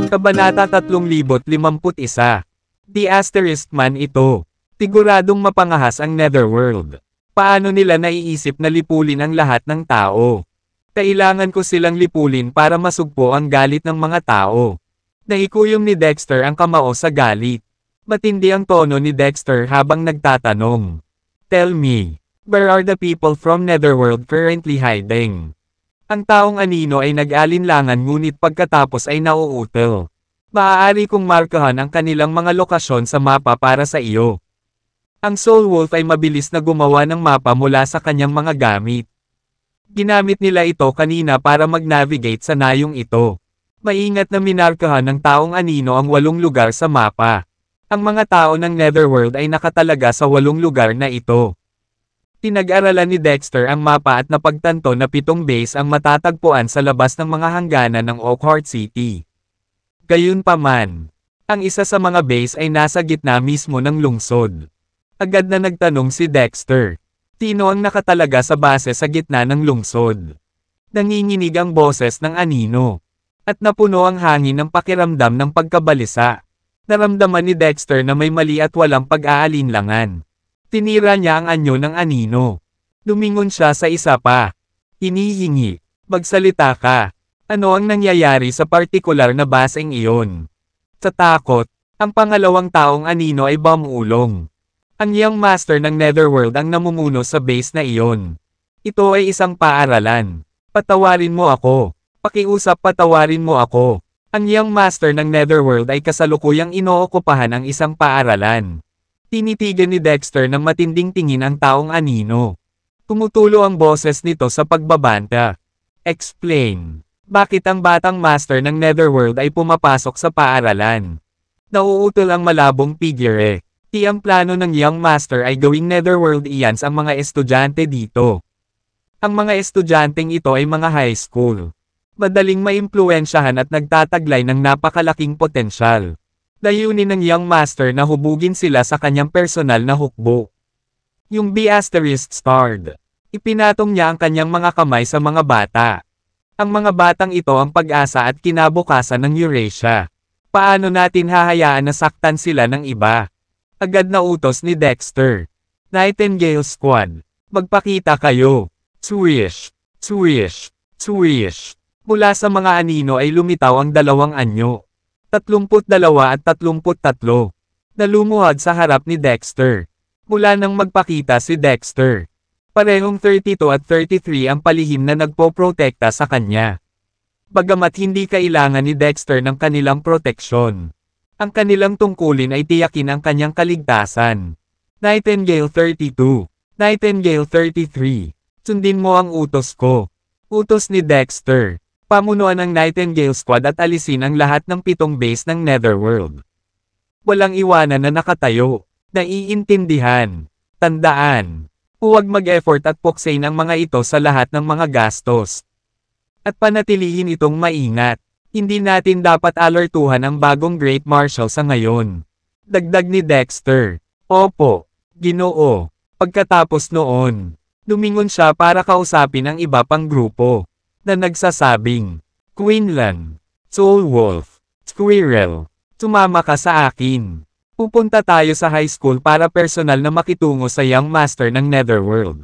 Kabanata 3051. The Asterisk Man ito. Siguradong mapangahas ang Netherworld. Paano nila naiisip na lipulin ang lahat ng tao? Kailangan ko silang lipulin para masugpo ang galit ng mga tao. Naikuyom ni Dexter ang kamao sa galit. Matindi ang tono ni Dexter habang nagtatanong. Tell me, where are the people from Netherworld currently hiding? Ang taong anino ay nag-alinlangan ngunit pagkatapos ay nauutal. Maaari kong markahan ang kanilang mga lokasyon sa mapa para sa iyo. Ang Soul Wolf ay mabilis na gumawa ng mapa mula sa kanyang mga gamit. Ginamit nila ito kanina para mag-navigate sa nayong ito. Maingat na minarkahan ng taong anino ang 8 lugar sa mapa. Ang mga tao ng Netherworld ay nakatalaga sa 8 lugar na ito. Pinag-aralan ni Dexter ang mapa at napagtanto na 7 base ang matatagpuan sa labas ng mga hangganan ng Oakheart City. Gayunpaman, ang isa sa mga base ay nasa gitna mismo ng lungsod. Agad na nagtanong si Dexter, sino ang nakatalaga sa base sa gitna ng lungsod? Nanginginig ang boses ng anino. At napuno ang hangin ng pakiramdam ng pagkabalisa. Naramdaman ni Dexter na may mali at walang pag-aalinlangan. Tinira niya ang anyo ng anino. Lumingon siya sa isa pa. Hinihingi, magsalita ka. Ano ang nangyayari sa partikular na baseng iyon? Sa takot, ang pangalawang taong anino ay bumulong. Ang Young Master ng Netherworld ang namumuno sa base na iyon. Ito ay isang paaralan. Patawarin mo ako. Pakiusap, patawarin mo ako. Ang Young Master ng Netherworld ay kasalukuyang inookupahan ang isang paaralan. Tinitigan ni Dexter ng matinding tingin ang taong anino. Tumutulo ang boses nito sa pagbabanta. Explain. Bakit ang batang master ng Netherworld ay pumapasok sa paaralan? Nauutol ang malabong figure. Ang plano ng Young Master ay gawing Netherworld Ians ang mga estudyante dito. Ang mga estudyanteng ito ay mga high school. Madaling maimpluwensyahan at nagtataglay ng napakalaking potensyal. Layunin ng Young Master na hubugin sila sa kanyang personal na hukbo. Yung B** starred. Ipinatong niya ang kanyang mga kamay sa mga bata. Ang mga batang ito ang pag-asa at kinabukasan ng Eurasia. Paano natin hahayaan na saktan sila ng iba? Agad na utos ni Dexter. Nightingale Squad. Magpakita kayo. Swish. Swish. Swish. Mula sa mga anino ay lumitaw ang 2 anyo. 32 at 33. Nalumuhad sa harap ni Dexter. Mula nang magpakita si Dexter. Parehong 32 at 33 ang palihim na nagpoprotekta sa kanya. Bagamat hindi kailangan ni Dexter ng kanilang proteksyon. Ang kanilang tungkulin ay tiyakin ang kanyang kaligtasan. Nightingale 32. Nightingale 33. Sundin mo ang utos ko. Utos ni Dexter. Pamunuan ang Nightingale Squad at alisin ang lahat ng 7 base ng Netherworld. Walang iwanan na nakatayo. Naiintindihan. Tandaan. Huwag mag-effort at puksain ang mga ito sa lahat ng mga gastos. At panatilihin itong maingat. Hindi natin dapat alertuhan ang bagong Great Marshal sa ngayon. Dagdag ni Dexter. Opo, Ginoo. Pagkatapos noon, lumingon siya para kausapin ang iba pang grupo. Na nagsasabing, Quinlan, Soul Wolf, Squirrel, sumama ka sa akin. Pupunta tayo sa high school para personal na makitungo sa Young Master ng Netherworld.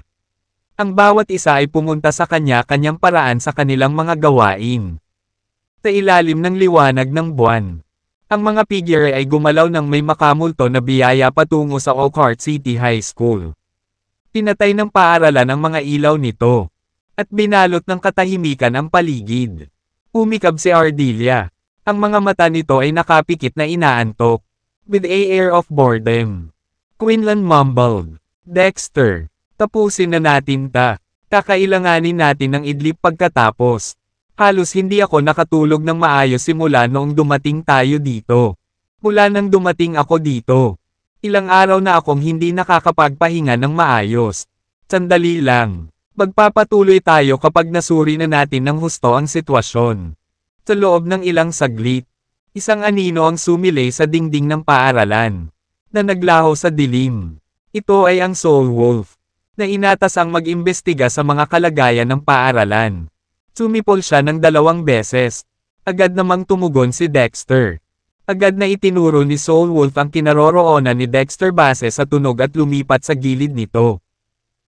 Ang bawat isa ay pumunta sa kanya-kanyang paraan sa kanilang mga gawain. Sa ilalim ng liwanag ng buwan, ang mga figure ay gumalaw ng may makamulto na biyaya patungo sa Oakheart City High School. Pinatay ng paaralan ang mga ilaw nito. At binalot ng katahimikan ang paligid. Umikab si Ardelia. Ang mga mata nito ay nakapikit na inaantok. With a air of boredom. Quinlan mumbled. Dexter, tapusin na natin ta. Kakailanganin natin ng idlip pagkatapos. Halos hindi ako nakatulog ng maayos simula noong dumating tayo dito. Mula nang dumating ako dito. Ilang araw na akong hindi nakakapagpahinga ng maayos. Sandali lang. Magpapatuloy tayo kapag nasuri na natin ng husto ang sitwasyon. Sa loob ng ilang saglit, isang anino ang sumilay sa dingding ng paaralan, na naglaho sa dilim. Ito ay ang Soul Wolf, na inatas ang mag-imbestiga sa mga kalagayan ng paaralan. Sumipol siya ng 2 beses. Agad namang tumugon si Dexter. Agad na itinuro ni Soul Wolf ang kinaroroonan ni Dexter base sa tunog at lumipat sa gilid nito.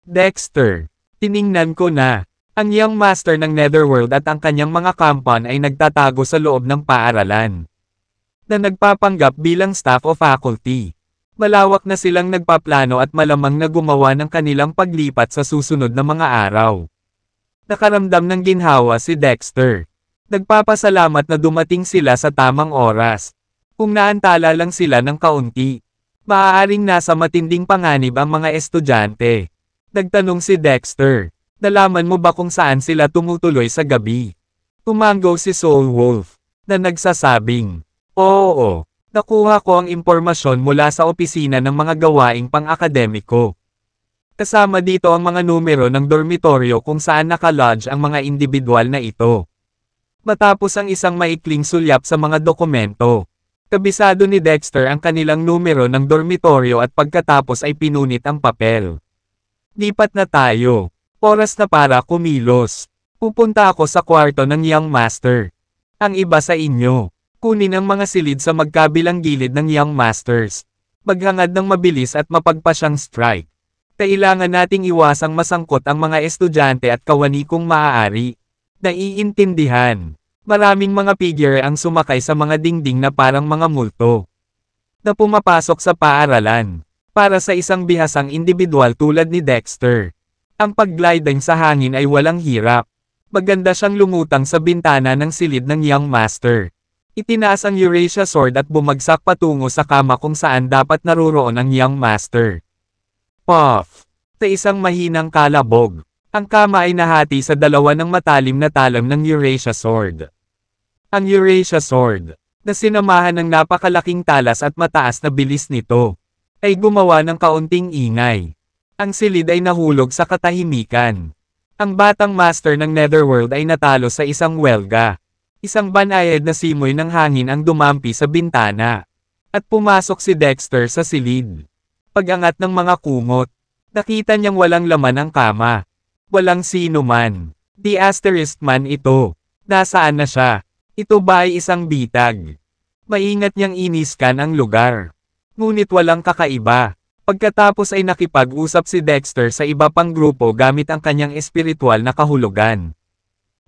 Dexter, tiningnan ko na. Ang Young Master ng Netherworld at ang kanyang mga kampan ay nagtatago sa loob ng paaralan. Na nagpapanggap bilang staff o faculty. Malawak na silang nagpaplano at malamang na gumawa ng kanilang paglipat sa susunod na mga araw. Nakaramdam ng ginhawa si Dexter. Nagpapasalamat na dumating sila sa tamang oras. Kung naantala lang sila ng kaunti, maaaring nasa matinding panganib ang mga estudyante. Nagtanong si Dexter, nalaman mo ba kung saan sila tumutuloy sa gabi? Tumango si Soul Wolf, na nagsasabing, oo, nakuha ko ang impormasyon mula sa opisina ng mga gawaing pang-akademiko. Kasama dito ang mga numero ng dormitoryo kung saan nakalodge ang mga individual na ito. Matapos ang isang maikling sulyap sa mga dokumento, kabisado ni Dexter ang kanilang numero ng dormitoryo at pagkatapos ay pinunit ang papel. Lipat na tayo. Oras na para kumilos. Pupunta ako sa kwarto ng Young Master. Ang iba sa inyo, kunin ang mga silid sa magkabilang gilid ng Young Masters. Maghangad ng mabilis at mapagpasyang strike. Kailangan nating iwasang masangkot ang mga estudyante at kawani kung maaari. Naiintindihan. Maraming mga figure ang sumakay sa mga dingding na parang mga multo. Na pumapasok sa paaralan. Para sa isang bihasang individual tulad ni Dexter. Ang paggliding sa hangin ay walang hirap. Maganda siyang lumutang sa bintana ng silid ng Young Master. Itinaas ang Eurasia Sword at bumagsak patungo sa kama kung saan dapat naruroon ang Young Master. Puff! Sa isang mahinang kalabog. Ang kama ay nahati sa dalawa ng matalim na talam ng Eurasia Sword. Ang Eurasia Sword, na sinamahan ng napakalaking talas at mataas na bilis nito, ay gumawa ng kaunting ingay. Ang silid ay nahulog sa katahimikan. Ang batang master ng Netherworld ay natalo sa isang welga. Isang banayad na simoy ng hangin ang dumampi sa bintana. At pumasok si Dexter sa silid. Pag-angat ng mga kumot, nakita niyang walang laman ang kama. Walang sino man. The Asterisk man ito. Nasaan na siya? Ito ba ay isang bitag? Maingat niyang iniskan ang lugar. Ngunit walang kakaiba. Pagkatapos ay nakipag-usap si Dexter sa iba pang grupo gamit ang kanyang espiritual na kahulugan.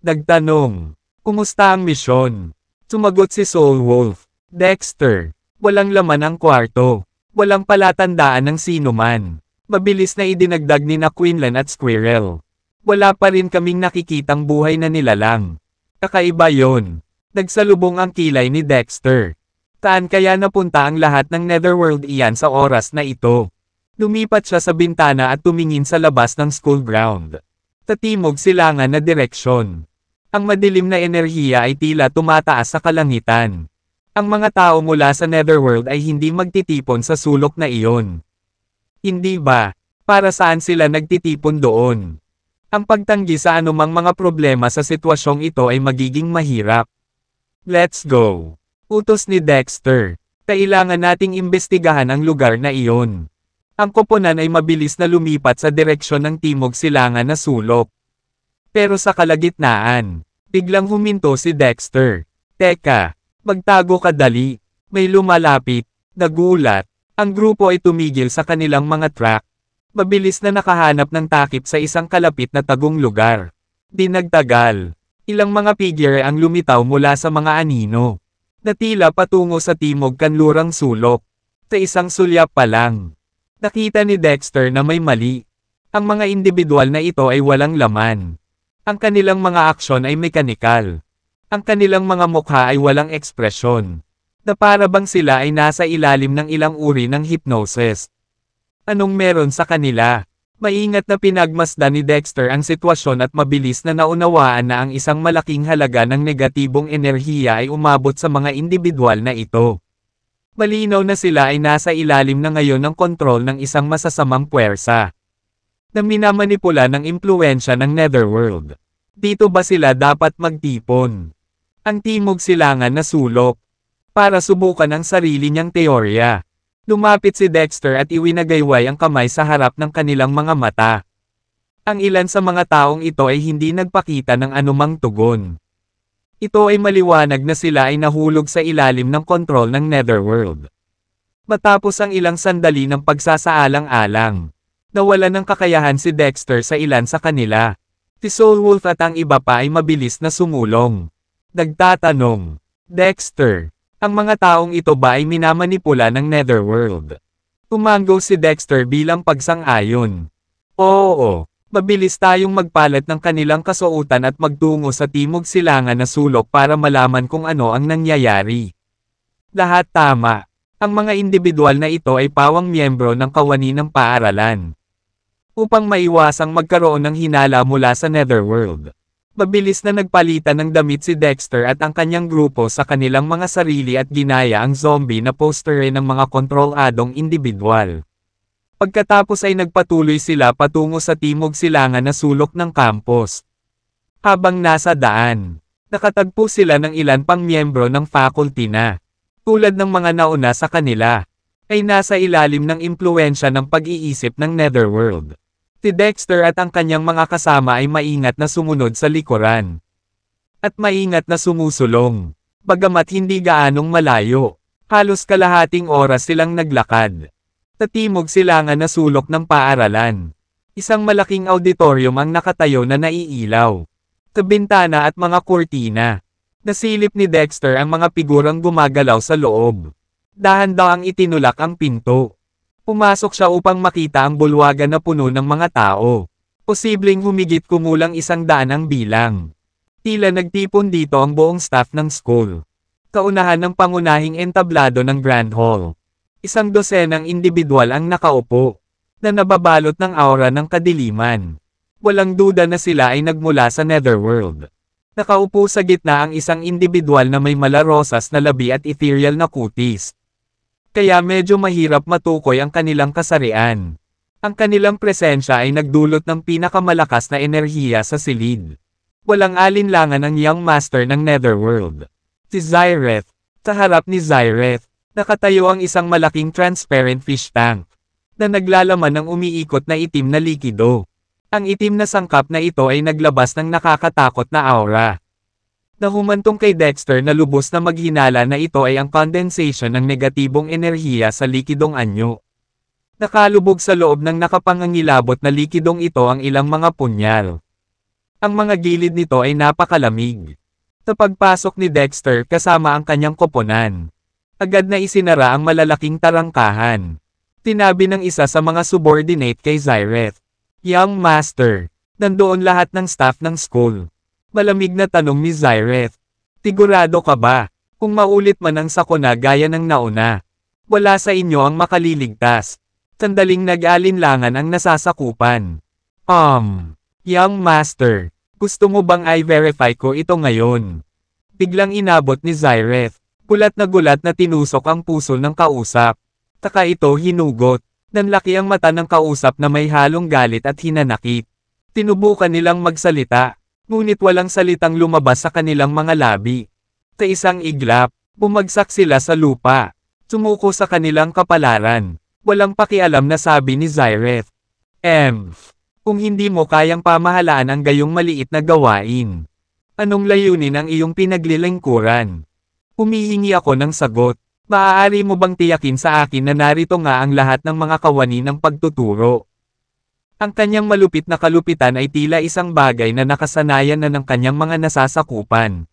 Nagtanong, kumusta ang misyon? Sumagot si Soul Wolf, Dexter, walang laman ang kwarto. Walang palatandaan ng sino man. Mabilis na idinagdag ni na Quinlan at Squirrel. Wala pa rin kaming nakikitang buhay na nilalang. Kakaiba yon. Nagsalubong ang kilay ni Dexter. Saan kaya napunta ang lahat ng Netherworld iyan sa oras na ito? Lumipat siya sa bintana at tumingin sa labas ng school ground. Sa timog silangan na direksyon. Ang madilim na enerhiya ay tila tumataas sa kalangitan. Ang mga tao mula sa Netherworld ay hindi magtitipon sa sulok na iyon. Hindi ba? Para saan sila nagtitipon doon? Ang pagtanggi sa anumang mga problema sa sitwasyong ito ay magiging mahirap. Let's go! Utos ni Dexter. Kailangan nating imbestigahan ang lugar na iyon. Ang koponan ay mabilis na lumipat sa direksyon ng timog silangan na sulok. Pero sa kalagitnaan, biglang huminto si Dexter. Teka, magtago ka dali. May lumalapit. Nagulat. Ang grupo ay tumigil sa kanilang mga track. Mabilis na nakahanap ng takip sa isang kalapit na tagong lugar. Di nagtagal. Ilang mga figure ang lumitaw mula sa mga anino. Na tila patungo sa timog kanlurang sulok. Sa isang sulyap pa lang. Nakita ni Dexter na may mali. Ang mga individual na ito ay walang laman. Ang kanilang mga aksyon ay mekanikal. Ang kanilang mga mukha ay walang ekspresyon. Na para bang sila ay nasa ilalim ng ilang uri ng hypnosis. Anong meron sa kanila? Maingat na pinagmasdan ni Dexter ang sitwasyon at mabilis na naunawaan na ang isang malaking halaga ng negatibong enerhiya ay umabot sa mga individual na ito. Malinaw na sila ay nasa ilalim na ngayon ng kontrol ng isang masasamang puwersa. Na minamanipula ng impluensya ng Netherworld. Dito ba sila dapat magtipon? Ang timog silangan na sulok. Para subukan ang sarili niyang teorya. Lumapit si Dexter at iwinagayway ang kamay sa harap ng kanilang mga mata. Ang ilan sa mga taong ito ay hindi nagpakita ng anumang tugon. Ito ay maliwanag na sila ay nahulog sa ilalim ng kontrol ng Netherworld. Matapos ang ilang sandali ng pagsasaalang-alang, nawalan ng kakayahan si Dexter sa ilan sa kanila. Si Soulwolf at ang iba pa ay mabilis na sumulong. Nagtatanong, Dexter, ang mga taong ito ba ay minamanipula ng Netherworld? Tumango si Dexter bilang pagsang-ayon. Oo. Mabilis tayong magpalat ng kanilang kasuotan at magtungo sa timog silangan na sulok para malaman kung ano ang nangyayari. Lahat tama. Ang mga individual na ito ay pawang miyembro ng kawani ng paaralan. Upang maiwasang magkaroon ng hinala mula sa Netherworld. Mabilis na nagpalitan ng damit si Dexter at ang kanyang grupo sa kanilang mga sarili at ginaya ang zombie na postere ng mga kontroladong individual. Pagkatapos ay nagpatuloy sila patungo sa timog silangan na sulok ng campus. Habang nasa daan, nakatagpo sila ng ilan pang miyembro ng faculty na, tulad ng mga nauna sa kanila, ay nasa ilalim ng impluwensya ng pag-iisip ng Netherworld. Si Dexter at ang kanyang mga kasama ay maingat na sumunod sa likuran. At maingat na sumusulong. Bagamat hindi gaanong malayo, halos kalahating oras silang naglakad. Sa timog silangan na sulok ng paaralan. Isang malaking auditorium ang nakatayo na naiilaw. Sa bintana at mga kurtina. Nasilip ni Dexter ang mga figurang gumagalaw sa loob. Dahan-dahang itinulak ang pinto. Pumasok siya upang makita ang bulwagan na puno ng mga tao. Posibleng humigit kumulang 100 ang bilang. Tila nagtipon dito ang buong staff ng school. Kaunahan ng pangunahing entablado ng Grand Hall. 100 individual ang nakaupo, na nababalot ng aura ng kadiliman. Walang duda na sila ay nagmula sa Netherworld. Nakaupo sa gitna ang isang individual na may malarosas na labi at ethereal na kutis. Kaya medyo mahirap matukoy ang kanilang kasarian. Ang kanilang presensya ay nagdulot ng pinakamalakas na enerhiya sa silid. Walang alinlangan ang young master ng Netherworld. Si Zyreth. Sa harap ni Zyreth, nakatayo ang isang malaking transparent fish tank, na naglalaman ng umiikot na itim na likido. Ang itim na sangkap na ito ay naglabas ng nakakatakot na aura. Nahumantong kay Dexter na lubos na maghinala na ito ay ang condensation ng negatibong enerhiya sa likidong anyo. Nakalubog sa loob ng nakapangangilabot na likidong ito ang ilang mga punyal. Ang mga gilid nito ay napakalamig. Sa pagpasok ni Dexter kasama ang kanyang koponan, agad na isinara ang malalaking tarangkahan. Tinabi ng isa sa mga subordinate kay Zyreth. Young Master, nandoon lahat ng staff ng school. Malamig na tanong ni Zyreth. Sigurado ka ba, kung maulit man ang sakuna gaya ng nauna? Wala sa inyo ang makaliligtas. Sandaling nag-alinlangan ang nasasakupan. Young Master, gusto mo bang i-verify ko ito ngayon? Biglang inabot ni Zyreth. Gulat na tinusok ang puso ng kausap. Taka ito hinugot. Nanlaki ang mata ng kausap na may halong galit at hinanakit. Tinubukan nilang magsalita, ngunit walang salitang lumabas sa kanilang mga labi. Sa isang iglap, bumagsak sila sa lupa. Sumuko sa kanilang kapalaran. Walang pakialam na sabi ni Zyreth. Kung hindi mo kayang pamahalaan ang gayong maliit na gawain, anong layunin ang iyong pinaglilingkuran? Humihingi ako ng sagot. Maaari mo bang tiyakin sa akin na narito nga ang lahat ng mga kawani ng pagtuturo? Ang kanyang malupit na kalupitan ay tila isang bagay na nakasanayan na ng kanyang mga nasasakupan.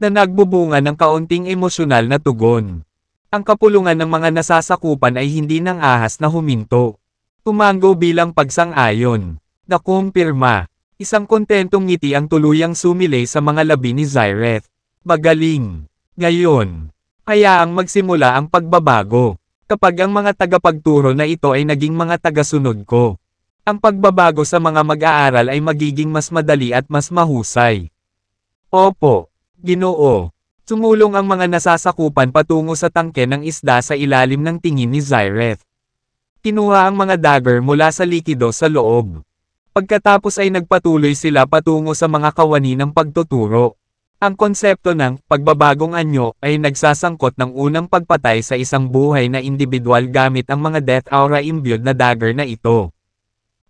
Na nagbubunga ng kaunting emosyonal na tugon. Ang kapulungan ng mga nasasakupan ay hindi nang ahas na huminto. Tumango bilang pagsang-ayon. Nakumpirma. Isang kontentong ngiti ang tuluyang sumilay sa mga labi ni Zyreth. Magaling. Ngayon, hayaang magsimula ang pagbabago. Kapag ang mga tagapagturo na ito ay naging mga tagasunod ko, ang pagbabago sa mga mag-aaral ay magiging mas madali at mas mahusay. Opo, Ginoo. Sumulong ang mga nasasakupan patungo sa tangke ng isda sa ilalim ng tingin ni Zyreth. Kinuha ang mga dagger mula sa likido sa loob. Pagkatapos ay nagpatuloy sila patungo sa mga kawani ng pagtuturo. Ang konsepto ng pagbabagong anyo ay nagsasangkot ng unang pagpatay sa isang buhay na individual gamit ang mga death aura imbued na dagger na ito.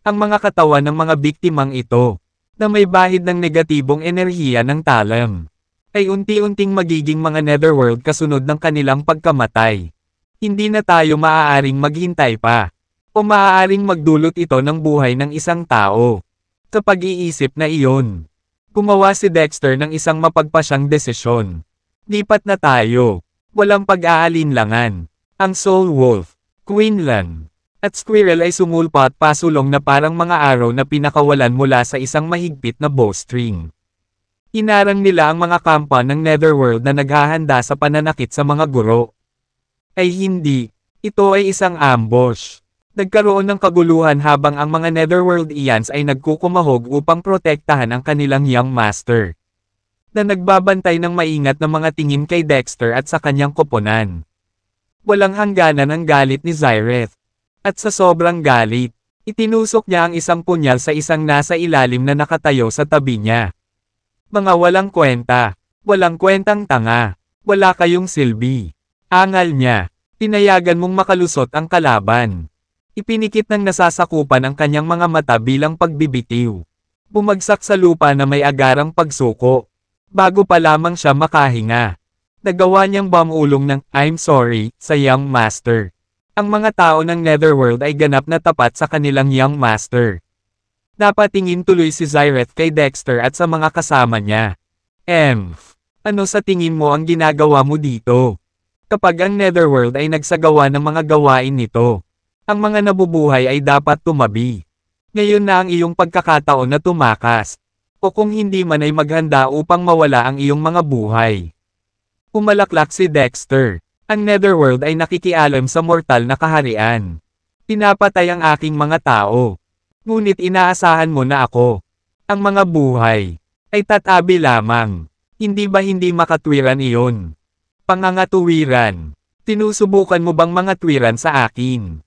Ang mga katawan ng mga biktimang ito, na may bahid ng negatibong enerhiya ng talam, ay unti-unting magiging mga netherworld kasunod ng kanilang pagkamatay. Hindi na tayo maaaring maghintay pa, o maaaring magdulot ito ng buhay ng isang tao. Sa pag-iisip na iyon, gumawa si Dexter ng isang mapagpasyang desisyon. Lipat na tayo. Walang pag-aalinlangan. Ang Soul Wolf, Quinlan, at Squirrel ay sumulpa at pasulong na parang mga araw na pinakawalan mula sa isang mahigpit na bowstring. Hinarang nila ang mga kampa ng Netherworld na naghahanda sa pananakit sa mga guro. Ay hindi, ito ay isang ambush. Nagkaroon ng kaguluhan habang ang mga Netherworld Ians ay nagkukumahog upang protektahan ang kanilang Young Master, na nagbabantay ng maingat na mga tingin kay Dexter at sa kanyang koponan. Walang hangganan ang galit ni Zyreth. At sa sobrang galit, itinusok niya ang isang punyal sa isang nasa ilalim na nakatayo sa tabi niya. Mga walang kwenta, walang kwentang tanga, wala kayong silbi. Angal niya, tinayagan mong makalusot ang kalaban. Ipinikit ng nasasakupan ang kanyang mga mata bilang pagbibitiw. Bumagsak sa lupa na may agarang pagsuko. Bago pa lamang siya makahinga, nagawa niyang bamulong ng "I'm sorry" sa Young Master. Ang mga tao ng Netherworld ay ganap na tapat sa kanilang Young Master. Napatingin tuloy si Zyreth kay Dexter at sa mga kasama niya. Ano sa tingin mo ang ginagawa mo dito? Kapag ang Netherworld ay nagsagawa ng mga gawain nito, ang mga nabubuhay ay dapat tumabi. Ngayon na ang iyong pagkakataon na tumakas. O kung hindi man ay maghanda upang mawala ang iyong mga buhay. Pumalaklak si Dexter. Ang Netherworld ay nakikialam sa mortal na kaharian. Pinapatay ang aking mga tao. Ngunit inaasahan mo na ako. Ang mga buhay ay tatabi lamang. Hindi ba hindi makatwiran iyon? Pangangatuwiran. Tinusubukan mo bang mga twiran sa akin?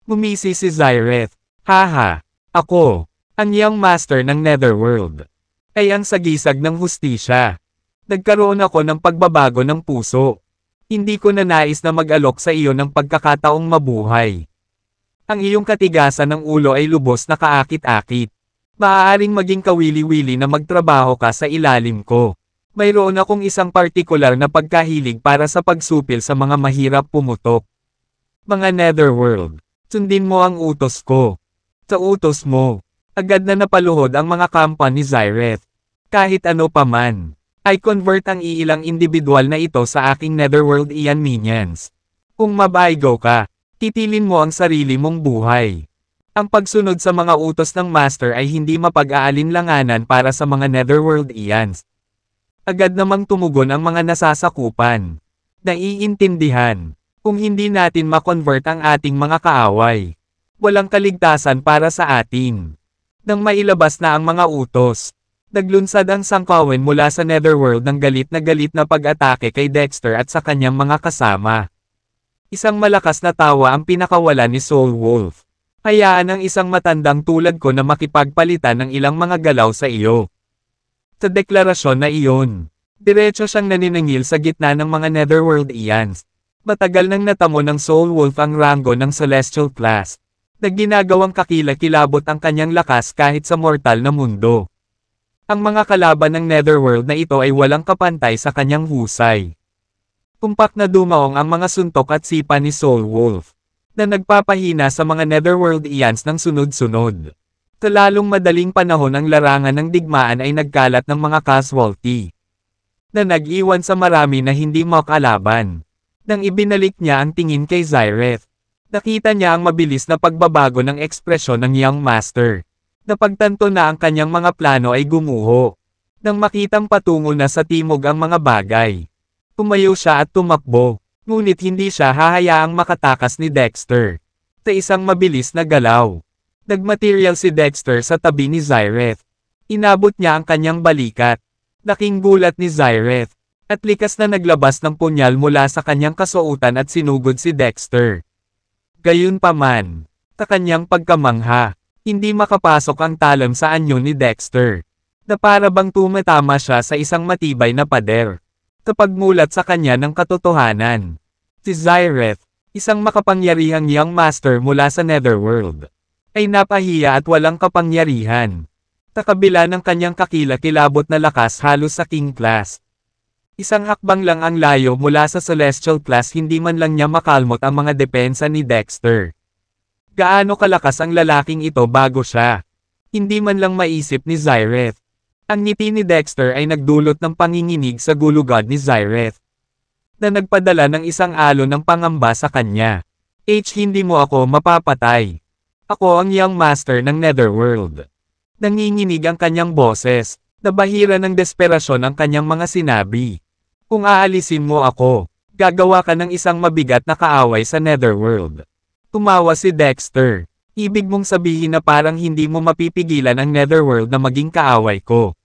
Ngumisi si Zyreth. Haha, ako, ang Young Master ng Netherworld, ay ang sagisag ng hustisya. Nagkaroon ako ng pagbabago ng puso. Hindi ko na nais na mag-alok sa iyo ng pagkakataong mabuhay. Ang iyong katigasan ng ulo ay lubos na kaakit-akit. Maaaring maging kawili-wili na magtrabaho ka sa ilalim ko. Mayroon akong isang partikular na pagkahilig para sa pagsupil sa mga mahirap pumutok. Mga Netherworld, sundin mo ang utos ko. Sa utos mo, agad na napaluhod ang mga kampa ni Zyreth. Kahit ano pa man, ay convert ang iilang individual na ito sa aking Netherworld Ian minions. Kung mabaigaw ka, titilin mo ang sarili mong buhay. Ang pagsunod sa mga utos ng Master ay hindi mapag-aalinlanganan para sa mga Netherworld Ians. Agad namang tumugon ang mga nasasakupan. Naiintindihan, kung hindi natin makonvert ang ating mga kaaway, walang kaligtasan para sa atin. Nang mailabas na ang mga utos, naglunsad ang sangkawen mula sa Netherworld ng galit na pag-atake kay Dexter at sa kanyang mga kasama. Isang malakas na tawa ang pinakawalan ni Soul Wolf. Hayaan ang isang matandang tulad ko na makipagpalitan ng ilang mga galaw sa iyo. Sa deklarasyon na iyon, diretso siyang naniningil sa gitna ng mga Netherworld Ians. Matagal nang natamo ng Soul Wolf ang rango ng Celestial Class, na ginagawang kakilakilabot ang kanyang lakas kahit sa mortal na mundo. Ang mga kalaban ng Netherworld na ito ay walang kapantay sa kanyang husay. Tumpak na dumaong ang mga suntok at sipa ni Soul Wolf, na nagpapahina sa mga Netherworld Ians ng sunod-sunod. Sa lalong madaling panahon ang larangan ng digmaan ay nagkalat ng mga casualty, na nag-iwan sa marami na hindi makalaban. Nang ibinalik niya ang tingin kay Zyreth, nakita niya ang mabilis na pagbabago ng ekspresyon ng Young Master. Napagtanto na ang kanyang mga plano ay gumuho. Nang makitang patungo na sa timog ang mga bagay, tumayo siya at tumakbo, ngunit hindi siya hahayaang makatakas ni Dexter. Sa isang mabilis na galaw, nagmaterial si Dexter sa tabi ni Zyreth. Inabot niya ang kanyang balikat. Laking gulat ni Zyreth, at likas na naglabas ng punyal mula sa kanyang kasuotan at sinugod si Dexter. Gayunpaman, sa kanyang pagkamangha, hindi makapasok ang talam sa anyo ni Dexter, na para bang tumatama siya sa isang matibay na pader. Sa pagmulat sa kanya ng katotohanan, si Zyreth, isang makapangyarihang Young Master mula sa Netherworld, ay napahiya at walang kapangyarihan. Sa kabila ng kanyang kakilakilabot na lakas halos sa King class. Isang hakbang lang ang layo mula sa Celestial class, hindi man lang niya makalmot ang mga depensa ni Dexter. Gaano kalakas ang lalaking ito bago siya? Hindi man lang maisip ni Zyreth. Ang ngiti ni Dexter ay nagdulot ng panginginig sa gulugod ni Zyreth, na nagpadala ng isang alon ng pangamba sa kanya. Hindi mo ako mapapatay. Ako ang young master ng Netherworld. Nanginginig ang kanyang boses, nabahira ng desperasyon ang kanyang mga sinabi. Kung aalisin mo ako, gagawa ka ng isang mabigat na kaaway sa Netherworld. Tumawa si Dexter. Ibig mong sabihin na parang hindi mo mapipigilan ang Netherworld na maging kaaway ko.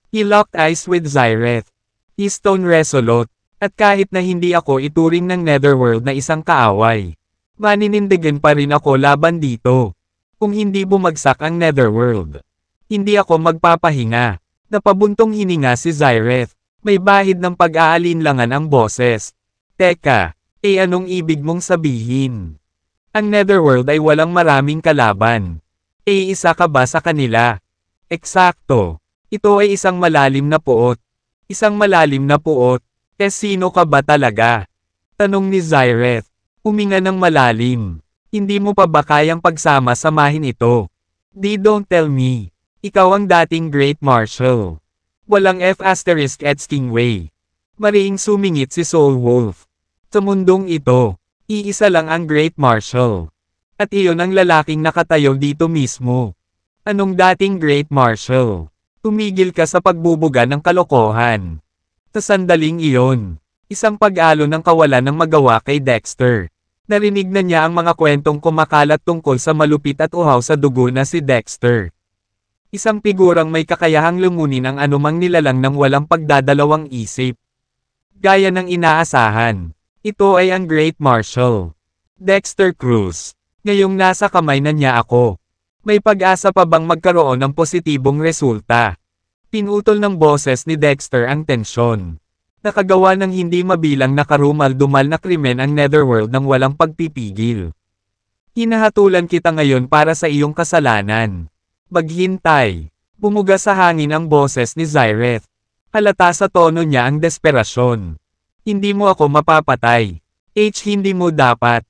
He locked eyes with Zyreth. His tone resolute, at kahit na hindi ako ituring ng Netherworld na isang kaaway, maninindigan pa rin ako laban dito. Kung hindi bumagsak ang Netherworld, hindi ako magpapahinga. Napabuntong hininga si Zyreth. May bahid ng pag-aalinlangan ang boses. Teka, anong ibig mong sabihin? Ang Netherworld ay walang maraming kalaban. Isa ka ba sa kanila? Eksakto. Ito ay isang malalim na puot. Isang malalim na puot. Sino ka ba talaga? Tanong ni Zyreth. Huminga ng malalim. Hindi mo pa ba kayang pagsama-samahin ito? Don't tell me. Ikaw ang dating Great Marshal. Walang F***Stingway. Mariing sumingit si Soul Wolf. Sa mundong ito, iisa lang ang Great Marshal. At iyon ang lalaking nakatayo dito mismo. Anong dating Great Marshal? Tumigil ka sa pagbubuga ng kalokohan. Sa sandaling iyon, isang pag-alo ng kawalan ng magawa kay Dexter. Narinig na niya ang mga kwentong kumakalat tungkol sa malupit at uhaw sa dugo na si Dexter. Isang figurang may kakayahang lumunin ang anumang nilalang ng walang pagdadalawang isip. Gaya ng inaasahan, ito ay ang Great Marshal. Dexter Cruz. Ngayong nasa kamay na niya ako. May pag-asa pa bang magkaroon ng positibong resulta? Pinutol ng boses ni Dexter ang tensyon. Nakagawa ng hindi mabilang na karumal-dumal na krimen ang Netherworld ng walang pagpipigil. Hinahatulan kita ngayon para sa iyong kasalanan. Maghintay. Bumuga sa hangin ang boses ni Zyreth. Halata sa tono niya ang desperasyon. Hindi mo ako mapapatay. Hindi mo dapat.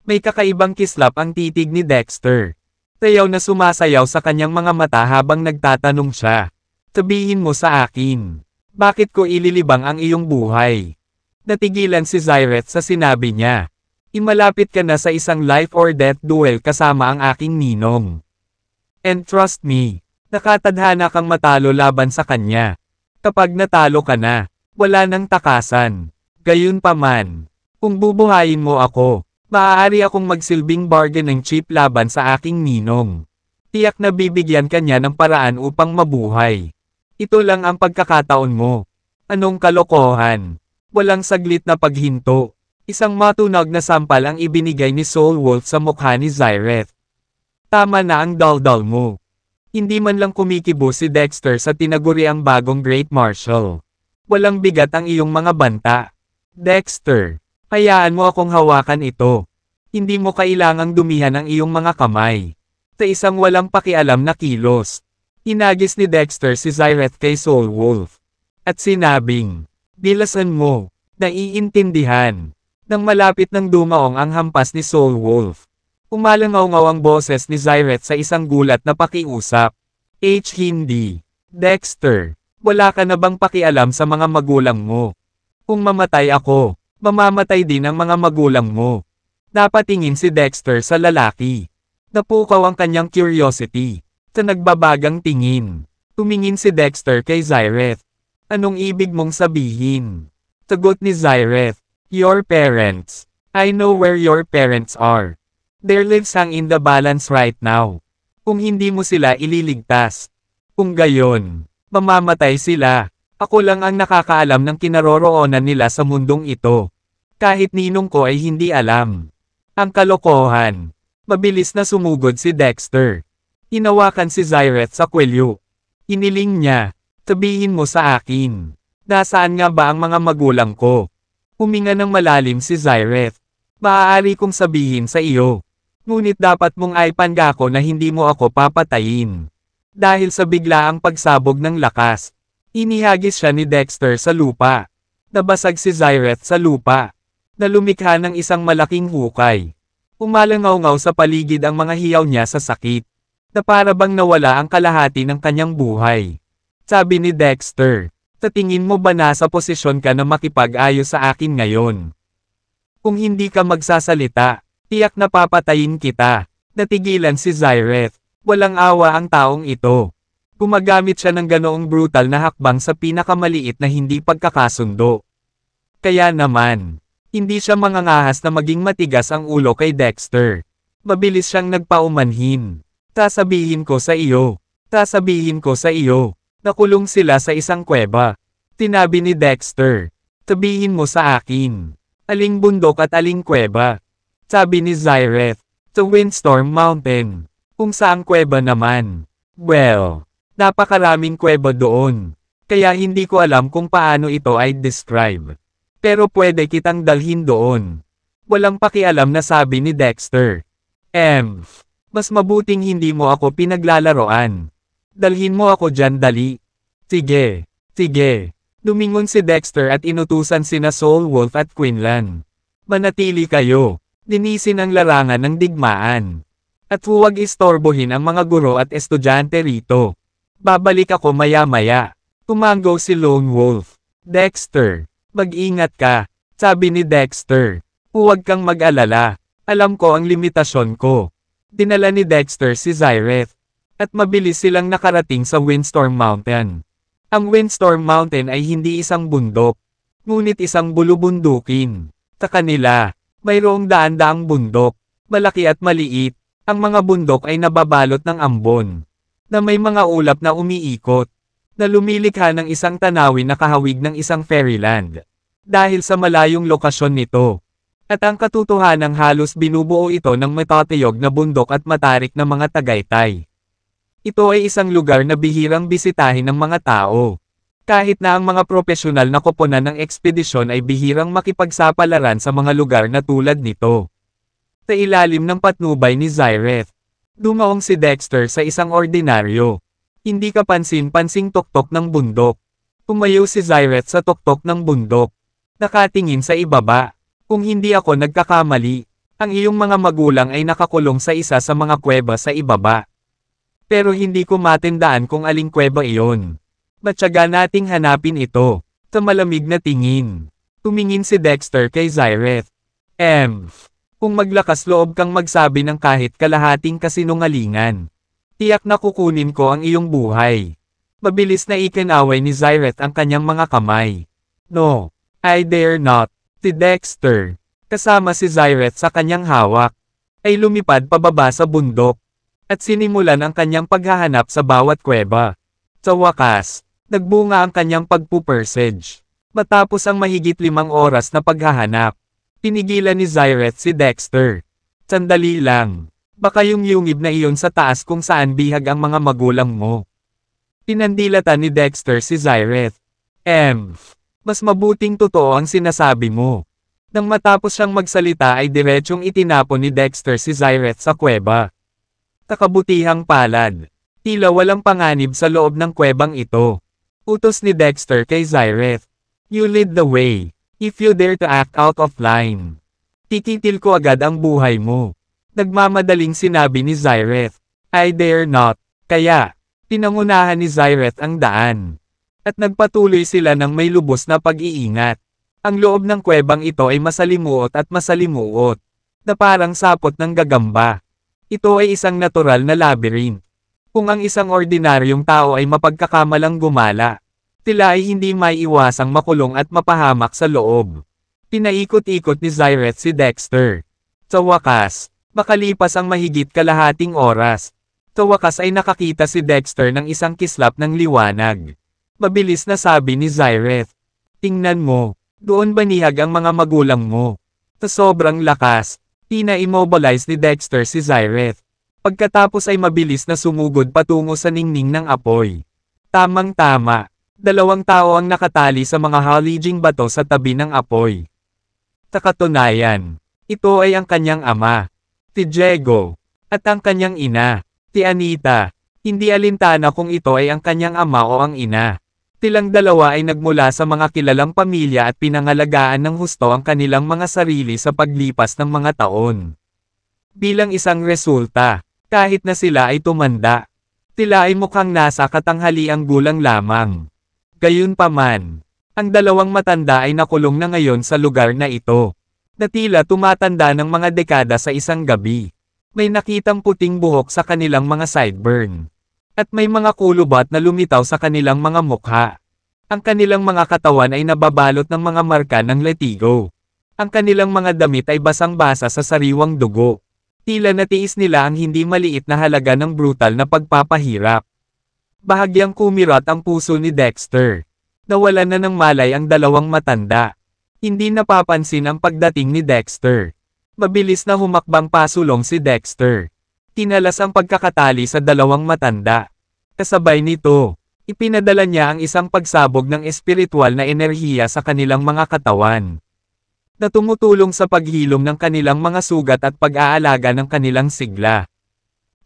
May kakaibang kislap ang titig ni Dexter. Tayaw na sumasayaw sa kanyang mga mata habang nagtatanong siya. Sabihin mo sa akin. Bakit ko ililibang ang iyong buhay? Natigilan si Zyreth sa sinabi niya. Imalapit ka na sa isang life or death duel kasama ang aking ninong. And trust me, nakatadhana kang matalo laban sa kanya. Kapag natalo ka na, wala nang takasan. Gayunpaman, kung bubuhayin mo ako, maaari akong magsilbing bargaining chip laban sa aking ninong. Tiyak na bibigyan ka niya ng paraan upang mabuhay. Ito lang ang pagkakataon mo. Anong kalokohan? Walang saglit na paghinto. Isang matunog na sampal ang ibinigay ni Soul Wolf sa mukha ni Zyreth. Tama na ang daldal mo. Hindi man lang kumikibo si Dexter sa tinaguriang bagong Great Marshal. Walang bigat ang iyong mga banta. Dexter, hayaan mo akong hawakan ito. Hindi mo kailangang dumihan ang iyong mga kamay. Sa isang walang pakialam na kilos, hinagis ni Dexter si Zyreth kay Soul Wolf. At sinabing, bilasan mo, naiintindihan. Nang malapit ng dumaong ang hampas ni Soul Wolf, umalangaw-ngaw ang boses ni Zyreth sa isang gulat na pakiusap. Hindi. Dexter, wala ka na bang pakialam sa mga magulang mo? Kung mamatay ako, mamamatay din ang mga magulang mo. Napatingin si Dexter sa lalaki. Napukaw ang kanyang curiosity. Sa nagbabagang tingin, tumingin si Dexter kay Zyreth. Anong ibig mong sabihin? Sagot ni Zyreth, your parents. I know where your parents are. Their lives hang in the balance right now. Kung hindi mo sila ililigtas. Kung gayon, mamamatay sila. Ako lang ang nakakaalam ng kinaroroonan nila sa mundong ito. Kahit ninong ko ay hindi alam. Ang kalokohan. Mabilis na sumugod si Dexter. Hinawakan si Zyreth sa kwelyo. Hiniling niya, sabihin mo sa akin. Nasaan nga ba ang mga magulang ko? Huminga ng malalim si Zyreth. Maaari kong sabihin sa iyo. Ngunit dapat mong aipan ko na hindi mo ako papatayin. Dahil sa biglaang pagsabog ng lakas, inihagis siya ni Dexter sa lupa. Nabasag si Zyreth sa lupa, na lumikha ng isang malaking hukay. Umalangaw-ngaw sa paligid ang mga hiyaw niya sa sakit, na para bang nawala ang kalahati ng kanyang buhay. Sabi ni Dexter, sa tingin mo ba nasa posisyon ka na makipag-ayos sa akin ngayon? Kung hindi ka magsasalita, tiyak na papatayin kita. Natigilan si Zyreth. Walang awa ang taong ito. Gumagamit siya ng ganoong brutal na hakbang sa pinakamaliit na hindi pagkakasundo. Kaya naman, hindi siya mangangahas na maging matigas ang ulo kay Dexter. Mabilis siyang nagpaumanhin. Sasabihin ko sa iyo. Sasabihin ko sa iyo. Nakulong sila sa isang kuweba. Tinabi ni Dexter. Sabihin mo sa akin. Aling bundok at aling kuweba? Sabi ni Zyreth. Sa Windstorm Mountain. Kung saang kuweba naman? Well, napakaraming kuweba doon. Kaya hindi ko alam kung paano ito ay describe. Pero pwede kitang dalhin doon. Walang pakialam na sabi ni Dexter. Mas mabuting hindi mo ako pinaglalaroan. Dalhin mo ako dyan dali. Sige, sige. Lumingon si Dexter at inutusan sina Soul Wolf at Quinlan. Manatili kayo. Linisin ang larangan ng digmaan. At huwag istorbohin ang mga guro at estudyante rito. Babalik ako maya-maya. Tumanggaw si Lone Wolf. Dexter. Mag-ingat ka, sabi ni Dexter. Huwag kang mag-alala. Alam ko ang limitasyon ko. Dinala ni Dexter si Zyreth. At mabilis silang nakarating sa Windstorm Mountain. Ang Windstorm Mountain ay hindi isang bundok, ngunit isang bulubundukin. Sa kanila, mayroong daan-daang bundok, malaki at maliit. Ang mga bundok ay nababalot ng ambon, na may mga ulap na umiikot, na lumilikha ng isang tanawin na kahawig ng isang fairyland. Dahil sa malayong lokasyon nito. At ang katotohanang halos binubuo ito ng matatayog na bundok at matarik na mga tagaytay. Ito ay isang lugar na bihirang bisitahin ng mga tao. Kahit na ang mga profesional na koponan ng ekspedisyon ay bihirang makipagsapalaran sa mga lugar na tulad nito. Sa ilalim ng patnubay ni Zyreth, dumaong si Dexter sa isang ordinaryo. Hindi kapansin-pansing tuktok ng bundok. Tumayo si Zyreth sa tuktok ng bundok. Nakatingin sa ibaba. Kung hindi ako nagkakamali, ang iyong mga magulang ay nakakulong sa isa sa mga kuweba sa ibaba. Pero hindi ko matandaan kung aling kuweba iyon. Matyaga nating hanapin ito. Sa malamig na tingin. Tumingin si Dexter kay Zyreth. Kung maglakas loob kang magsabi ng kahit kalahating kasinungalingan, tiyak na kukunin ko ang iyong buhay. Mabilis na ikinaway ni Zyreth ang kanyang mga kamay. No, I dare not. Si Dexter, kasama si Zyreth sa kanyang hawak, ay lumipad pababa sa bundok, at sinimulan ang kanyang paghahanap sa bawat kuweba. Sa wakas, nagbunga ang kanyang pagpupursige. Matapos ang mahigit 5 oras na paghahanap, pinigilan ni Zyreth si Dexter. Sandali lang, baka yung yungib na iyon sa taas kung saan bihag ang mga magulang mo. Pinandilatan ni Dexter si Zyreth. Mas mabuting totoo ang sinasabi mo. Nang matapos siyang magsalita ay diretsyong itinapon ni Dexter si Zyreth sa kuweba. Kakabutihang palad. Tila walang panganib sa loob ng kuwebang ito. Utos ni Dexter kay Zyreth. You lead the way. If you dare to act out of line, tikitil ko agad ang buhay mo. Nagmamadaling sinabi ni Zyreth. I dare not. Kaya, pinangunahan ni Zyreth ang daan. At nagpatuloy sila ng may lubos na pag-iingat. Ang loob ng kuwebang ito ay masalimuot at masalimuot, na parang sapot ng gagamba. Ito ay isang natural na labyrinth. Kung ang isang ordinaryong tao ay mapagkakamalang gumala, sila ay hindi maiiwasang makulong at mapahamak sa loob. Pinaikot-ikot ni Zyreth si Dexter. Sa wakas, makalipas ang mahigit kalahating oras, sa wakas ay nakakita si Dexter ng isang kislap ng liwanag. Mabilis na sabi ni Zyreth. Tingnan mo, doon banihag ang mga magulang mo. Sa sobrang lakas, tina-immobilize ni Dexter si Zyreth. Pagkatapos ay mabilis na sumugod patungo sa ningning ng apoy. Tamang-tama, 2 tao ang nakatali sa mga halijing bato sa tabi ng apoy. Sa katunayan, ito ay ang kanyang ama. si Diego, at ang kanyang ina, si Anita. Hindi alintana kung ito ay ang kanyang ama o ang ina. Silang dalawa ay nagmula sa mga kilalang pamilya at pinangalagaan ng husto ang kanilang mga sarili sa paglipas ng mga taon. Bilang isang resulta, kahit na sila ay tumanda, sila ay mukhang nasa katanghaliang gulang lamang. Gayunpaman, ang dalawang matanda ay nakulong na ngayon sa lugar na ito, na tila tumatanda ng mga dekada sa isang gabi. May nakitang puting buhok sa kanilang mga sideburn. At may mga kulubat na lumitaw sa kanilang mga mukha. Ang kanilang mga katawan ay nababalot ng mga marka ng letigo. Ang kanilang mga damit ay basang-basa sa sariwang dugo. Tila natiis nila ang hindi maliit na halaga ng brutal na pagpapahirap. Bahagyang kumirat ang puso ni Dexter. Nawalan na ng malay ang dalawang matanda. Hindi napapansin ang pagdating ni Dexter. Mabilis na humakbang pasulong si Dexter. Tinalas ang pagkakatali sa dalawang matanda. Kasabay nito, ipinadala niya ang isang pagsabog ng espiritual na enerhiya sa kanilang mga katawan, na tumutulong sa paghilom ng kanilang mga sugat at pag-aalaga ng kanilang sigla.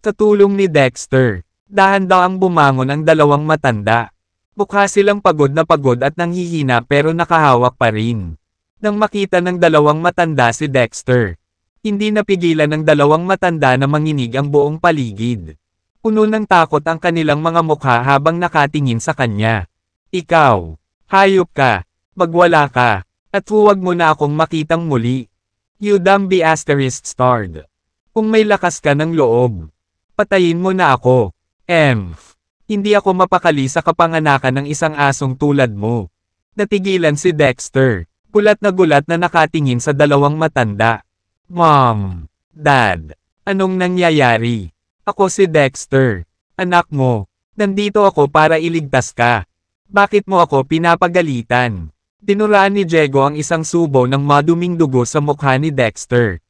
Sa tulong ni Dexter, dahan-dahang bumangon ang dalawang matanda. Mukha silang pagod at nanghihina pero nakahawak pa rin. Nang makita ng dalawang matanda si Dexter, hindi napigilan ng dalawang matanda na manginig ang buong paligid. Puno ng takot ang kanilang mga mukha habang nakatingin sa kanya. Ikaw, hayop ka, magwala ka, at huwag mo na akong makitang muli. You damn ***starred. Kung may lakas ka ng loob, patayin mo na ako. Hindi ako mapakali sa kapanganakan ng isang asong tulad mo. Natigilan si Dexter, gulat na nakatingin sa dalawang matanda. Mom, Dad, anong nangyayari? Ako si Dexter, anak mo. Nandito ako para iligtas ka. Bakit mo ako pinapagalitan? Dinuraan ni Diego ang isang subo ng maduming dugo sa mukha ni Dexter.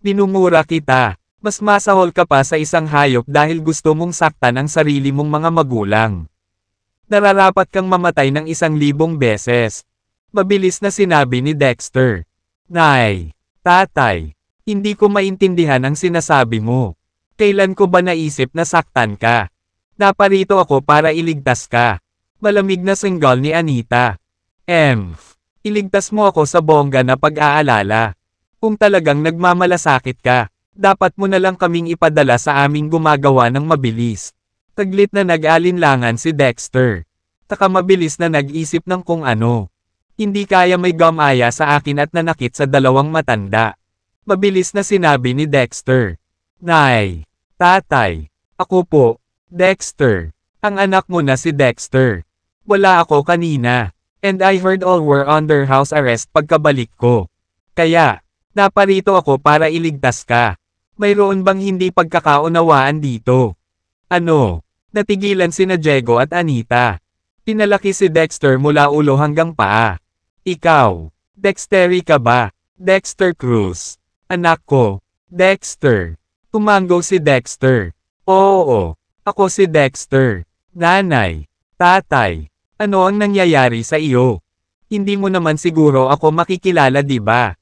Dinumura kita. Mas masahol ka pa sa isang hayop dahil gusto mong saktan ang sarili mong mga magulang. Nararapat kang mamatay ng 1,000 beses. Mabilis na sinabi ni Dexter. Nay, tatay, hindi ko maintindihan ang sinasabi mo. Kailan ko ba naisip na saktan ka? Naparito ako para iligtas ka. Malamig na singgal ni Anita. Iligtas mo ako sa bongga na pag-aalala. Kung talagang nagmamalasakit ka, dapat mo na lang kaming ipadala sa aming gumagawa ng mabilis. Taglit na nag-alinlangan si Dexter. Taka mabilis na nag-isip ng kung ano. Hindi kaya may gamaya sa akin at nanakit sa dalawang matanda. Mabilis na sinabi ni Dexter. Nay, tatay, ako po, Dexter. Ang anak mo na si Dexter. Wala ako kanina. And I heard all were under house arrest pagkabalik ko. Kaya, naparito ako para iligtas ka. Mayroon bang hindi pagkakaunawaan dito? Ano? Natigilan sina Diego at Anita. Pinalaki si Dexter mula ulo hanggang paa. Ikaw, Dextery ka ba? Dexter Cruz. Anak ko, Dexter. Tumango si Dexter. Oo, ako si Dexter. Nanay, tatay, ano ang nangyayari sa iyo? Hindi mo naman siguro ako makikilala, di ba?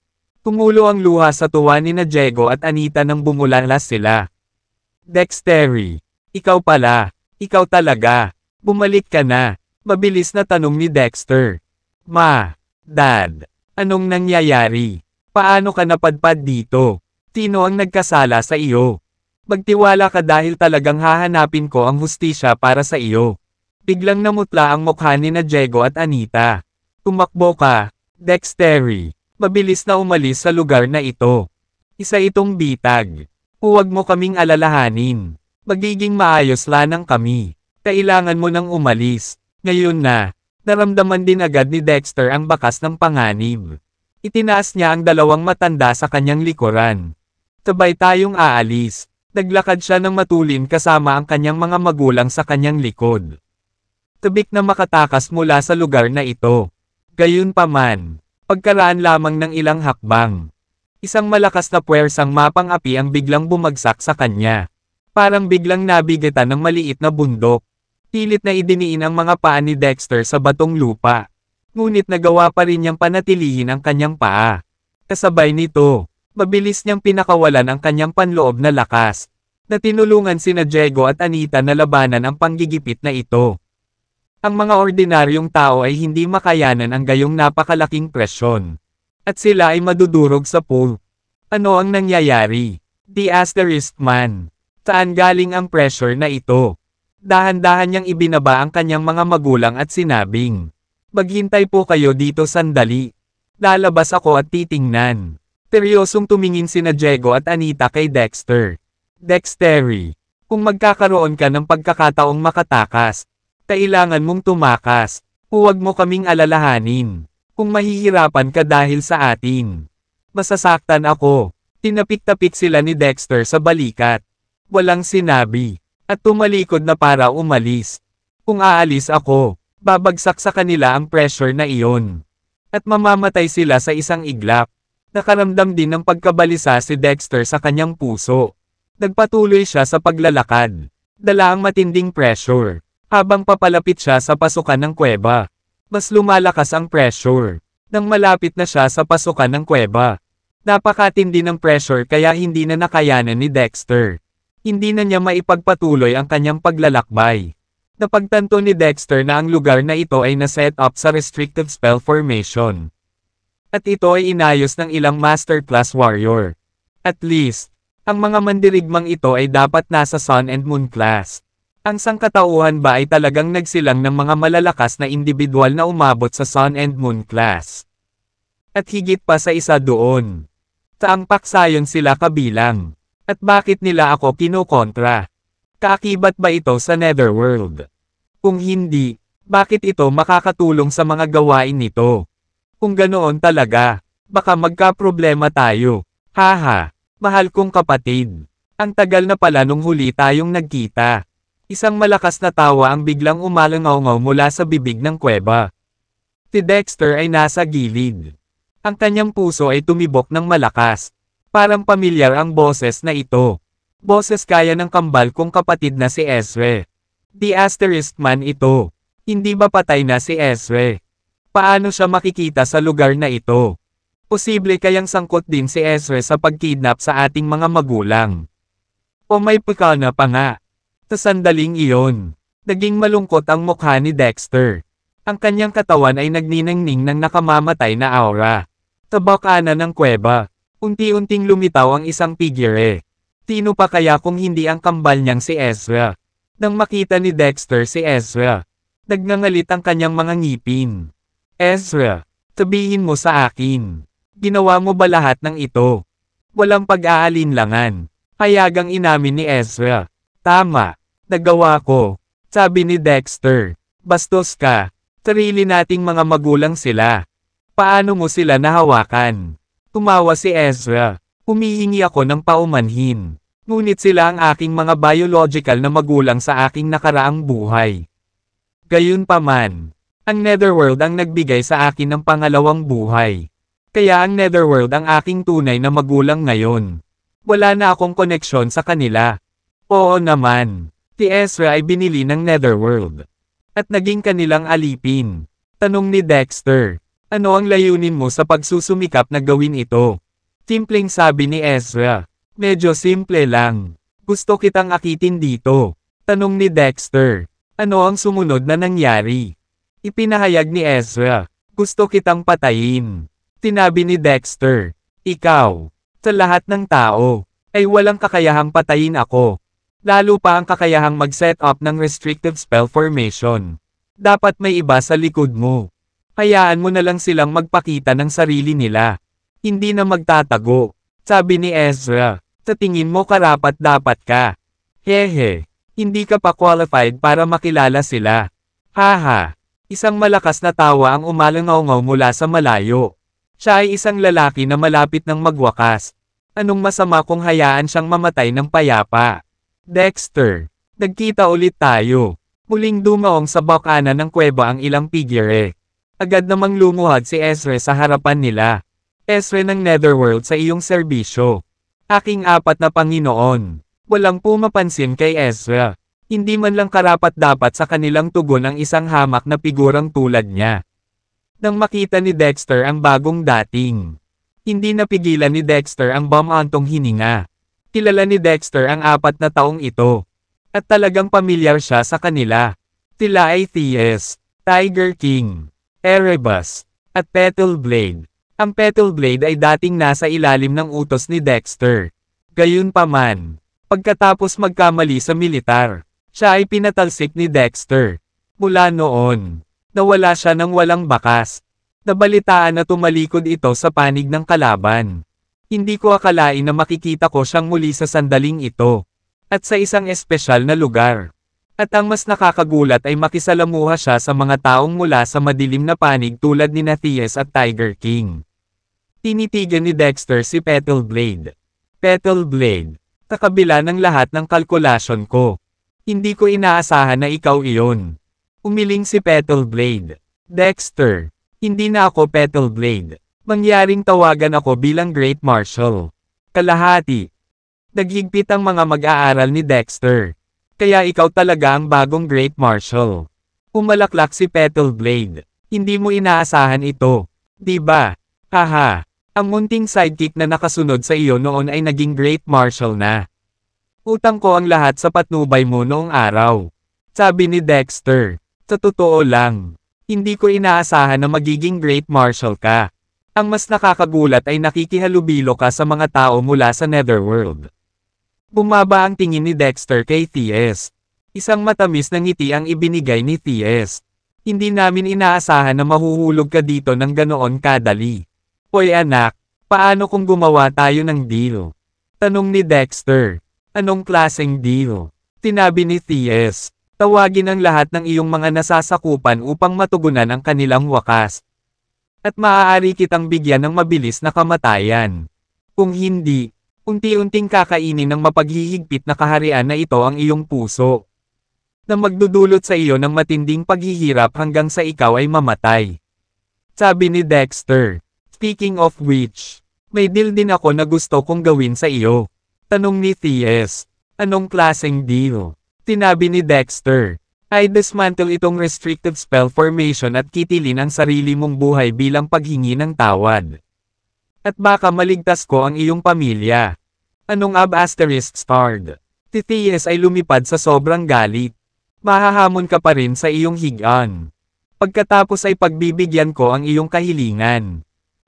Tumulo ang luha sa tuwa ni Diego at Anita nang bumulalas sila. Dextery, ikaw pala, ikaw talaga. Bumalik ka na. Mabilis na tanong ni Dexter. Ma, Dad, anong nangyayari? Paano ka napadpad dito? Sino ang nagkasala sa iyo? Magtiwala ka dahil talagang hahanapin ko ang hustisya para sa iyo. Biglang namutla ang mukha ni Diego at Anita. Tumakbo ka, Dextery. Mabilis na umalis sa lugar na ito. Isa itong bitag. Huwag mo kaming alalahanin. Magiging maayos lanang kami. Kailangan mo nang umalis. Ngayon na. Naramdaman din agad ni Dexter ang bakas ng panganib. Itinaas niya ang dalawang matanda sa kanyang likuran. Sabay tayong aalis. Naglakad siya ng matulin kasama ang kanyang mga magulang sa kanyang likod. Tabik na makatakas mula sa lugar na ito. Gayunpaman, pagkaraan lamang ng ilang hakbang, isang malakas na puwersang mapang-api ang biglang bumagsak sa kanya. Parang biglang nabigatan ng maliit na bundok. Pilit na idiniin ang mga paa ni Dexter sa batong lupa. Ngunit nagawa pa rin niyang panatilihin ang kanyang paa. Kasabay nito, Mabilis niyang pinakawalan ang kanyang panloob na lakas, na tinulungan sina Diego at Anita na labanan ang panggigipit na ito. Ang mga ordinaryong tao ay hindi makayanan ang gayong napakalaking presyon. At sila ay madudurog sa pool. Ano ang nangyayari? The Asterisk Man. Saan galing ang pressure na ito? Dahan-dahan niyang ibinaba ang kanyang mga magulang at sinabing, "Maghintay po kayo dito sandali. Lalabas ako at titingnan." Seryosong tumingin sina Diego at Anita kay Dexter. "Dextery, kung magkakaroon ka ng pagkakataong makatakas, kailangan mong tumakas. Huwag mo kaming alalahanin. Kung mahihirapan ka dahil sa atin, masasaktan ako." Tinapik-tapik sila ni Dexter sa balikat. Walang sinabi. At tumalikod na para umalis. Kung aalis ako, babagsak sa kanila ang pressure na iyon. At mamamatay sila sa isang iglap. Nakaramdam din ng pagkabalisa si Dexter sa kanyang puso. Nagpatuloy siya sa paglalakad. Dala ang matinding pressure. Habang papalapit siya sa pasukan ng kuweba, mas lumalakas ang pressure. Nang malapit na siya sa pasukan ng kuweba, napakatindi ng pressure kaya hindi na nakayanan ni Dexter. Hindi na niya maipagpatuloy ang kanyang paglalakbay. Napagtanto ni Dexter na ang lugar na ito ay na-set up sa restrictive spell formation. At ito ay inayos ng ilang masterclass warrior. At least, ang mga mandirigmang ito ay dapat nasa Sun and Moon class. Ang sangkatauhan ba ay talagang nagsilang ng mga malalakas na individual na umabot sa Sun and Moon class. At higit pa sa isa doon. Saang paksayon sila kabilang. At bakit nila ako kinokontra? Kaakibat ba ito sa Netherworld? Kung hindi, bakit ito makakatulong sa mga gawain nito? Kung ganoon talaga, baka magkaproblema tayo. Haha, mahal kong kapatid. Ang tagal na pala nung huli tayong nagkita. Isang malakas na tawa ang biglang umalangaw-ngaw mula sa bibig ng kuweba. Si Dexter ay nasa gilid. Ang kanyang puso ay tumibok ng malakas. Parang pamilyar ang boses na ito. Boses kaya ng kambal kong kapatid na si Ezra. The Asterisk Man ito. Hindi ba patay na si Ezra? Paano siya makikita sa lugar na ito? Posible kayang sangkot din si Ezra sa pagkidnap sa ating mga magulang. O may pagkana pa nga. Sa sandaling iyon, naging malungkot ang mukha ni Dexter. Ang kanyang katawan ay nagniningning ng nakamamatay na aura. Sa bakana ng kuweba, unti-unting lumitaw ang isang figure. Sino pa kaya kung hindi ang kambal niyang si Ezra? Nang makita ni Dexter si Ezra, nagngangalit ang kanyang mga ngipin. "Ezra, sabihin mo sa akin, ginawa mo ba lahat ng ito?" Walang pag-aalinlangan. Hayagang inamin ni Ezra. "Tama, nagawa ko," sabi ni Dexter. "Bastos ka, sarili nating mga magulang sila. Paano mo sila nahawakan?" Tumawa si Ezra. "Humihingi ako ng paumanhin. Ngunit sila ang aking mga biological na magulang sa aking nakaraang buhay. Gayunpaman, ang Netherworld ang nagbigay sa akin ng pangalawang buhay. Kaya ang Netherworld ang aking tunay na magulang ngayon. Wala na akong koneksyon sa kanila." "Oo naman, si Ezra ay binili ng Netherworld. At naging kanilang alipin." Tanong ni Dexter. "Ano ang layunin mo sa pagsusumikap na gawin ito?" Simpleng sabi ni Ezra. "Medyo simple lang. Gusto kitang akitin dito." Tanong ni Dexter. "Ano ang sumunod na nangyari?" Ipinahayag ni Ezra. "Gusto kitang patayin." Sinabi ni Dexter. "Ikaw, sa lahat ng tao, ay walang kakayahang patayin ako. Lalo pa ang kakayahang mag-set up ng restrictive spell formation. Dapat may iba sa likod mo. Hayaan mo na lang silang magpakita ng sarili nila. Hindi na magtatago." Sabi ni Ezra. "Sa tingin mo karapat-dapat ka. Hehe, hindi ka pa qualified para makilala sila." Haha. Isang malakas na tawa ang umalangaw-ngaw mula sa malayo. Siya ay isang lalaki na malapit ng magwakas. Anong masama kung hayaan siyang mamatay ng payapa? "Dexter, nagkita ulit tayo." Muling dumaong sa bakana ng kuweba ang ilang figure. Agad namang lumuhad si Ezra sa harapan nila. "Ezra ng Netherworld sa iyong serbisyo. Aking apat na Panginoon." Walang pumapansin kay Ezra. Hindi man lang karapat-dapat sa kanilang tugon ang isang hamak na figurang tulad niya. Nang makita ni Dexter ang bagong dating, Hindi napigilan ni Dexter ang bumantong hininga. Kilala ni Dexter ang 4 na taong ito. At talagang pamilyar siya sa kanila. Sila ay Theus, Tiger King, Erebus, at Petal Blade. Ang Petal Blade ay dating nasa ilalim ng utos ni Dexter. Gayunpaman, pagkatapos magkamali sa militar, siya ay pinatalsik ni Dexter. Mula noon, nawala siya ng walang bakas. Nabalitaan na tumalikod ito sa panig ng kalaban. Hindi ko akalain na makikita ko siyang muli sa sandaling ito. At sa isang espesyal na lugar. At ang mas nakakagulat ay makisalamuha siya sa mga taong mula sa madilim na panig tulad ni Theus at Tiger King. Tinitigan ni Dexter si Petal Blade. Petal Blade, sa kabila ng lahat ng kalkulasyon ko. Hindi ko inaasahan na ikaw iyon. Umiling si Petal Blade. Dexter, hindi na ako Petal Blade. Mangyaring tawagan ako bilang Great Marshal. Kalahati. Naghigpit ang mga mag-aaral ni Dexter. Kaya ikaw talaga ang bagong Great Marshal. Umalaklak si Petal Blade. Hindi mo inaasahan ito. Diba? Haha. Ang munting sidekick na nakasunod sa iyo noon ay naging Great Marshal na. Utang ko ang lahat sa patnubay mo noong araw. Sabi ni Dexter. Sa totoo lang. Hindi ko inaasahan na magiging Great Marshal ka. Ang mas nakakagulat ay nakikihalubilo ka sa mga tao mula sa Netherworld. Bumaba ang tingin ni Dexter kay Theus. Isang matamis na ngiti ang ibinigay ni Theus. Hindi namin inaasahan na mahuhulog ka dito ng ganoon kadali. Hoy anak, paano kung gumawa tayo ng deal? Tanong ni Dexter. Anong klaseng deal? Tinabi ni Theus. Tawagin ang lahat ng iyong mga nasasakupan upang matugunan ang kanilang wakas. At maaari kitang bigyan ng mabilis na kamatayan. Kung hindi, unti-unting kakainin ng mapaghihigpit na kaharian na ito ang iyong puso. Na magdudulot sa iyo ng matinding paghihirap hanggang sa ikaw ay mamatay. Sabi ni Dexter. Speaking of which, may deal din ako na gusto kong gawin sa iyo. Tanong ni Theus. Anong klaseng deal? Tinabi ni Dexter. I dismantle itong restricted spell formation at kitilin ang sarili mong buhay bilang paghingi ng tawad. At baka maligtas ko ang iyong pamilya. Anong ********? Si Theus ay lumipad sa sobrang galit. Mahahamon ka pa rin sa iyong higaan. Pagkatapos ay pagbibigyan ko ang iyong kahilingan.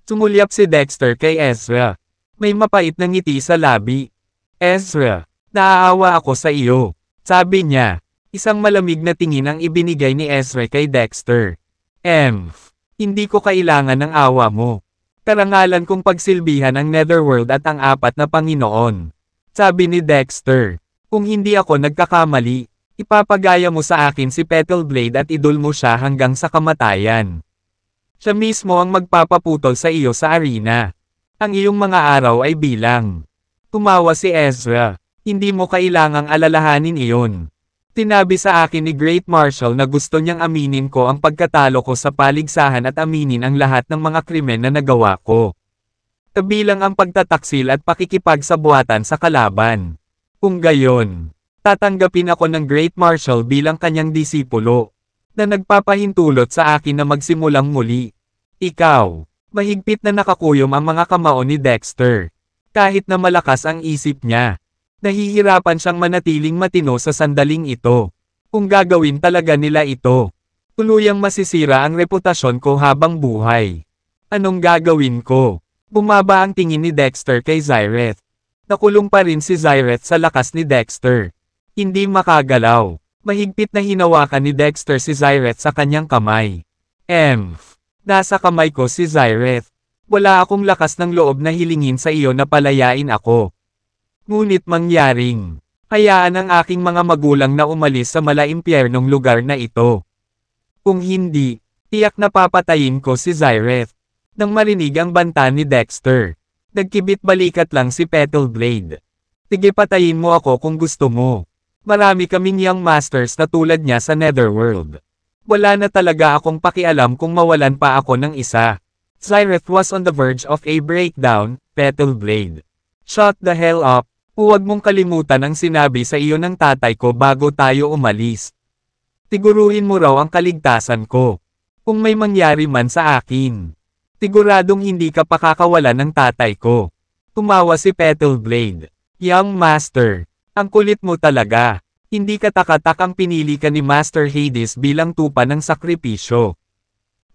Sumulyap si Dexter kay Ezra. May mapait na ngiti sa labi. Ezra, naaawa ako sa iyo. Sabi niya. Isang malamig na tingin ang ibinigay ni Ezra kay Dexter. Hindi ko kailangan ng awa mo. Karangalan kong pagsilbihan ang Netherworld at ang 4 na Panginoon. Sabi ni Dexter. Kung hindi ako nagkakamali, ipapagaya mo sa akin si Petal Blade at idol mo siya hanggang sa kamatayan. Siya mismo ang magpapaputol sa iyo sa arena. Ang iyong mga araw ay bilang. Tumawa si Ezra. Hindi mo kailangang alalahanin iyon. Tinabi sa akin ni Great Marshal na gusto niyang aminin ko ang pagkatalo ko sa paligsahan at aminin ang lahat ng mga krimen na nagawa ko. Kabilang ang pagtataksil at pakikipagsabuatan sa kalaban. Kung gayon, tatanggapin ako ng Great Marshal bilang kanyang disipulo, na nagpapahintulot sa akin na magsimulang muli. Ikaw, mahigpit na nakakuyom ang mga kamao ni Dexter. Kahit na malakas ang isip niya. Nahihirapan siyang manatiling matino sa sandaling ito. Kung gagawin talaga nila ito, tuluyang masisira ang reputasyon ko habang buhay. Anong gagawin ko? Bumaba ang tingin ni Dexter kay Zyreth. Nakulong pa rin si Zyreth sa lakas ni Dexter. Hindi makagalaw. Mahigpit na hinawakan ni Dexter si Zyreth sa kanyang kamay. Nasa kamay ko si Zyreth. Wala akong lakas ng loob na hilingin sa iyo na palayain ako. Ngunit mangyaring, hayaan ang aking mga magulang na umalis sa malaimpyernong lugar na ito. Kung hindi, tiyak na papatayin ko si Zyreth. Nang marinig ang banta ni Dexter, nagkibit balikat lang si Petal Blade. Sige patayin mo ako kung gusto mo. Marami kaming young masters na tulad niya sa Netherworld. Wala na talaga akong pakialam kung mawalan pa ako ng isa. Zyreth was on the verge of a breakdown, Petal Blade. Shut the hell up. Huwag mong kalimutan ang sinabi sa iyo ng tatay ko bago tayo umalis. Siguruhin mo raw ang kaligtasan ko. Kung may mangyari man sa akin. Siguradong hindi ka pakakawalan ng tatay ko. Tumawa si Petal Blade. Young Master, ang kulit mo talaga. Hindi ka takatak ang pinili ka ni Master Hades bilang tupa ng sakripisyo.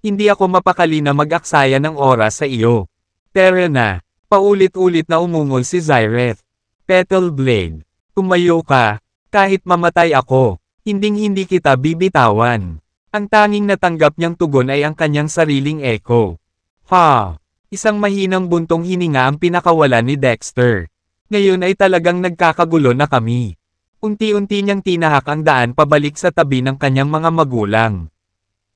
Hindi ako mapakali na mag-aksaya ng oras sa iyo. Tara na, paulit-ulit na umungol si Zyreth. Petal Blade, tumayo ka, kahit mamatay ako, hinding-hindi kita bibitawan. Ang tanging natanggap niyang tugon ay ang kanyang sariling echo. Ha! Isang mahinang buntong hininga ang pinakawalan ni Dexter. Ngayon ay talagang nagkakagulo na kami. Unti-unti niyang tinahak ang daan pabalik sa tabi ng kanyang mga magulang.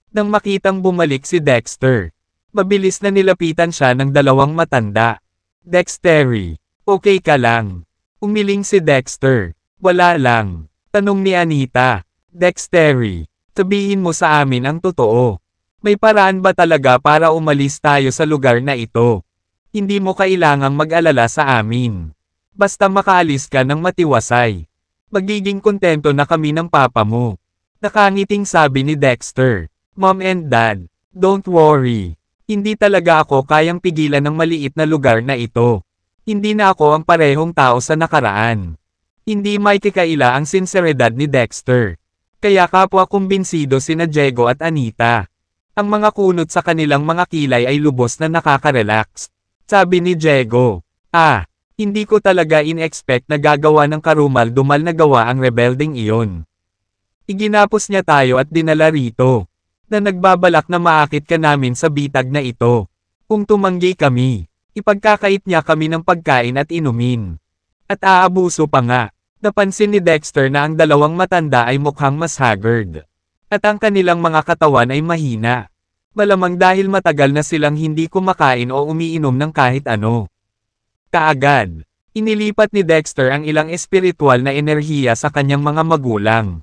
Nang makitang bumalik si Dexter, mabilis na nilapitan siya ng dalawang matanda. Dextery, okay ka lang? Umiling si Dexter. Wala lang. Tanong ni Anita. Dextery, sabihin mo sa amin ang totoo. May paraan ba talaga para umalis tayo sa lugar na ito? Hindi mo kailangang mag-alala sa amin. Basta makaalis ka ng matiwasay. Magiging kontento na kami ng papa mo. Nakangiting sabi ni Dexter. Mom and Dad, don't worry. Hindi talaga ako kayang pigilan ng maliit na lugar na ito. Hindi na ako ang parehong tao sa nakaraan. Hindi may kikaila ang sinseridad ni Dexter. Kaya kapwa kumbinsido sina Diego at Anita. Ang mga kunot sa kanilang mga kilay ay lubos na nakaka-relax. Sabi ni Diego, hindi ko talaga in-expect na gagawa ng karumal-dumal na gawa ang rebelding iyon. Iginapos niya tayo at dinala rito. Na nagbabalak na maakit ka namin sa bitag na ito. Kung tumanggi kami, ipagkakait niya kami ng pagkain at inumin. At aabuso pa nga. Napansin ni Dexter na ang dalawang matanda ay mukhang mas haggard. At ang kanilang mga katawan ay mahina. Malamang dahil matagal na silang hindi kumakain o umiinom ng kahit ano. Kaagad, inilipat ni Dexter ang ilang espiritual na enerhiya sa kanyang mga magulang.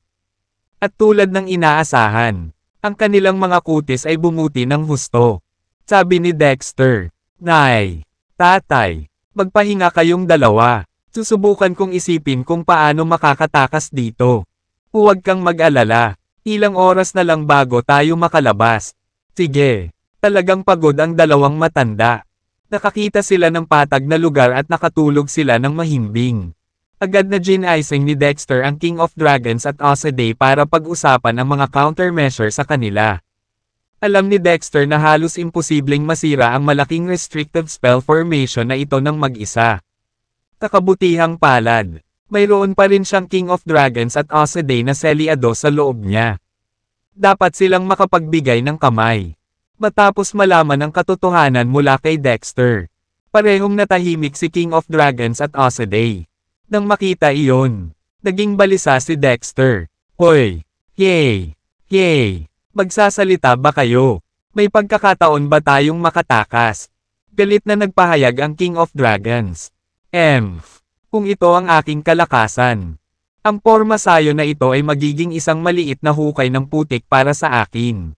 At tulad ng inaasahan, ang kanilang mga kutis ay bumuti ng husto. Sabi ni Dexter, Nay, Tatay, magpahinga kayong dalawa. Susubukan kong isipin kung paano makakatakas dito. Huwag kang mag-alala, ilang oras na lang bago tayo makalabas. Sige, talagang pagod ang dalawang matanda. Nakakita sila ng patag na lugar at nakatulog sila ng mahimbing. Agad na ginising ni Dexter ang King of Dragons at Oseday para pag-usapan ang mga countermeasure sa kanila. Alam ni Dexter na halos imposibleng masira ang malaking restrictive spell formation na ito ng mag-isa. Kakabutihang palad, mayroon pa rin siyang King of Dragons at Oseday na selyado sa loob niya. Dapat silang makapagbigay ng kamay. Matapos malaman ang katotohanan mula kay Dexter, parehong natahimik si King of Dragons at Oseday. Nang makita iyon, naging balisa si Dexter. Hoy! Yay! Yay! Magsasalita ba kayo? May pagkakataon ba tayong makatakas? Galit na nagpahayag ang King of Dragons. Kung ito ang aking kalakasan. Ang porma sayo na ito ay magiging isang maliit na hukay ng putik para sa akin.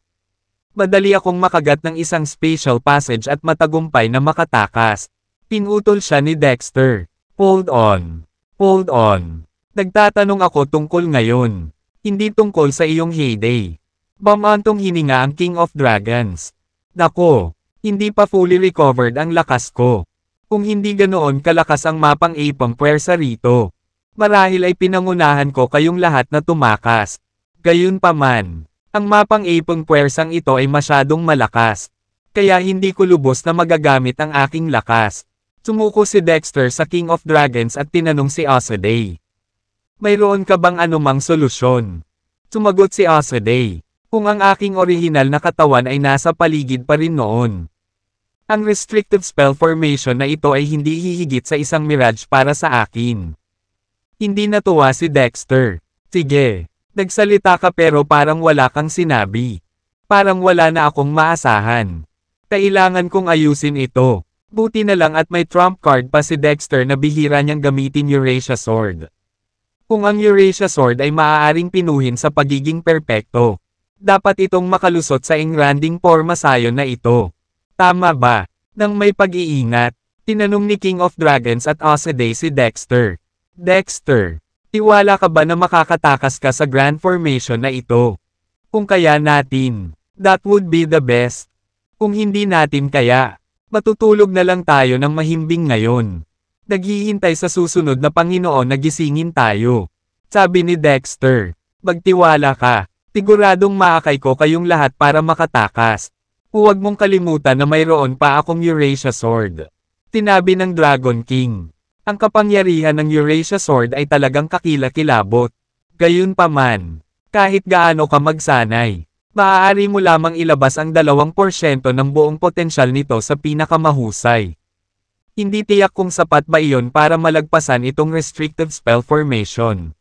Madali akong makagat ng isang special passage at matagumpay na makatakas. Pinutol siya ni Dexter. Hold on. Hold on. Nagtatanong ako tungkol ngayon. Hindi tungkol sa iyong heyday. Bamantong hininga ang King of Dragons. Nako, hindi pa fully recovered ang lakas ko. Kung hindi ganoon kalakas ang mapang-ipang puwersa rito, marahil ay pinangunahan ko kayong lahat na tumakas. Gayunpaman, ang mapang-ipang puwersang ito ay masyadong malakas, kaya hindi ko lubos na magagamit ang aking lakas. Sumuko si Dexter sa King of Dragons at tinanong si Oseday. Mayroon ka bang anumang solusyon? Sumagot si Oseday. Kung ang aking orihinal na katawan ay nasa paligid pa rin noon. Ang restrictive spell formation na ito ay hindi hihigit sa isang mirage para sa akin. Hindi natuwa si Dexter. Sige, nagsalita ka pero parang wala kang sinabi. Parang wala na akong maasahan. Kailangan kong ayusin ito. Buti na lang at may trump card pa si Dexter na bihira niyang gamitin Eurasia Sword. Kung ang Eurasia Sword ay maaaring pinuhin sa pagiging perpekto, dapat itong makalusot sa engranding porma sayo na ito. Tama ba? Nang may pag-iingat, tinanong ni King of Dragons at Oseday si Dexter. Dexter, tiwala ka ba na makakatakas ka sa grand formation na ito? Kung kaya natin, that would be the best. Kung hindi natin kaya, matutulog na lang tayo ng mahimbing ngayon. Naghihintay sa susunod na Panginoon na gisingin tayo. Sabi ni Dexter, magtiwala ka, siguradong maakay ko kayong lahat para makatakas. Huwag mong kalimutan na mayroon pa akong Eurasia Sword. Tinabi ng Dragon King. Ang kapangyarihan ng Eurasia Sword ay talagang kakilakilabot. Gayunpaman, kahit gaano ka magsanay, maaari mo lamang ilabas ang 2% ng buong potensyal nito sa pinakamahusay. Hindi tiyak kung sapat ba iyon para malagpasan itong restrictive spell formation.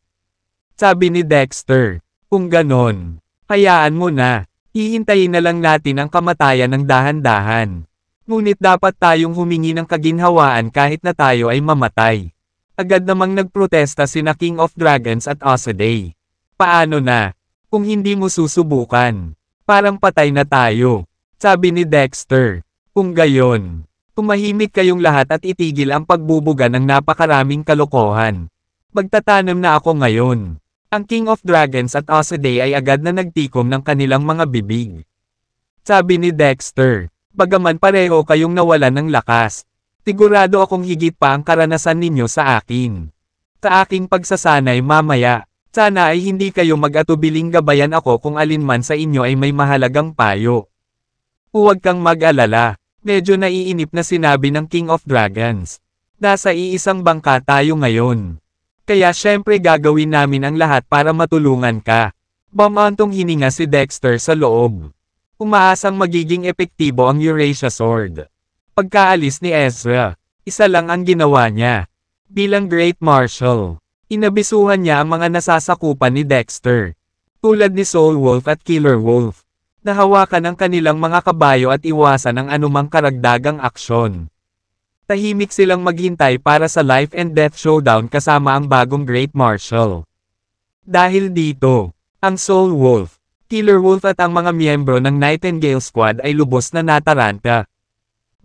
Sabi ni Dexter, kung ganon, hayaan mo na, hihintayin na lang natin ang kamatayan ng dahan-dahan. Ngunit dapat tayong humingi ng kaginhawaan kahit na tayo ay mamatay. Agad namang nagprotesta sina King of Dragons at Osaday. Paano na, kung hindi mo susubukan? Parang patay na tayo. Sabi ni Dexter, kung gayon, tumahimik kayong lahat at itigil ang pagbubuga ng napakaraming kalokohan. Magtatanam na ako ngayon. Ang King of Dragons at Osaday ay agad na nagtikom ng kanilang mga bibig. Sabi ni Dexter, bagaman pareho kayong nawalan ng lakas, sigurado akong higit pa ang karanasan ninyo sa akin. Sa aking pagsasanay mamaya, sana ay hindi kayo mag-atubiling gabayan ako kung alinman sa inyo ay may mahalagang payo. Huwag kang mag-alala. Medyo naiinip na sinabi ng King of Dragons. Nasa iisang bangka tayo ngayon. Kaya syempre gagawin namin ang lahat para matulungan ka. Bumantong hininga si Dexter sa loob. Umaasang magiging epektibo ang Eurasia Sword. Pagkaalis ni Ezra, isa lang ang ginawa niya. Bilang Great Marshal, inabisuhan niya ang mga nasasakupan ni Dexter. Tulad ni Soul Wolf at Killer Wolf. Nahawakan ang kanilang mga kabayo at iwasan ang anumang karagdagang aksyon. Tahimik silang maghintay para sa life and death showdown kasama ang bagong Great Marshal. Dahil dito, ang Soul Wolf, Killer Wolf at ang mga miyembro ng Nightingale Squad ay lubos na nataranta.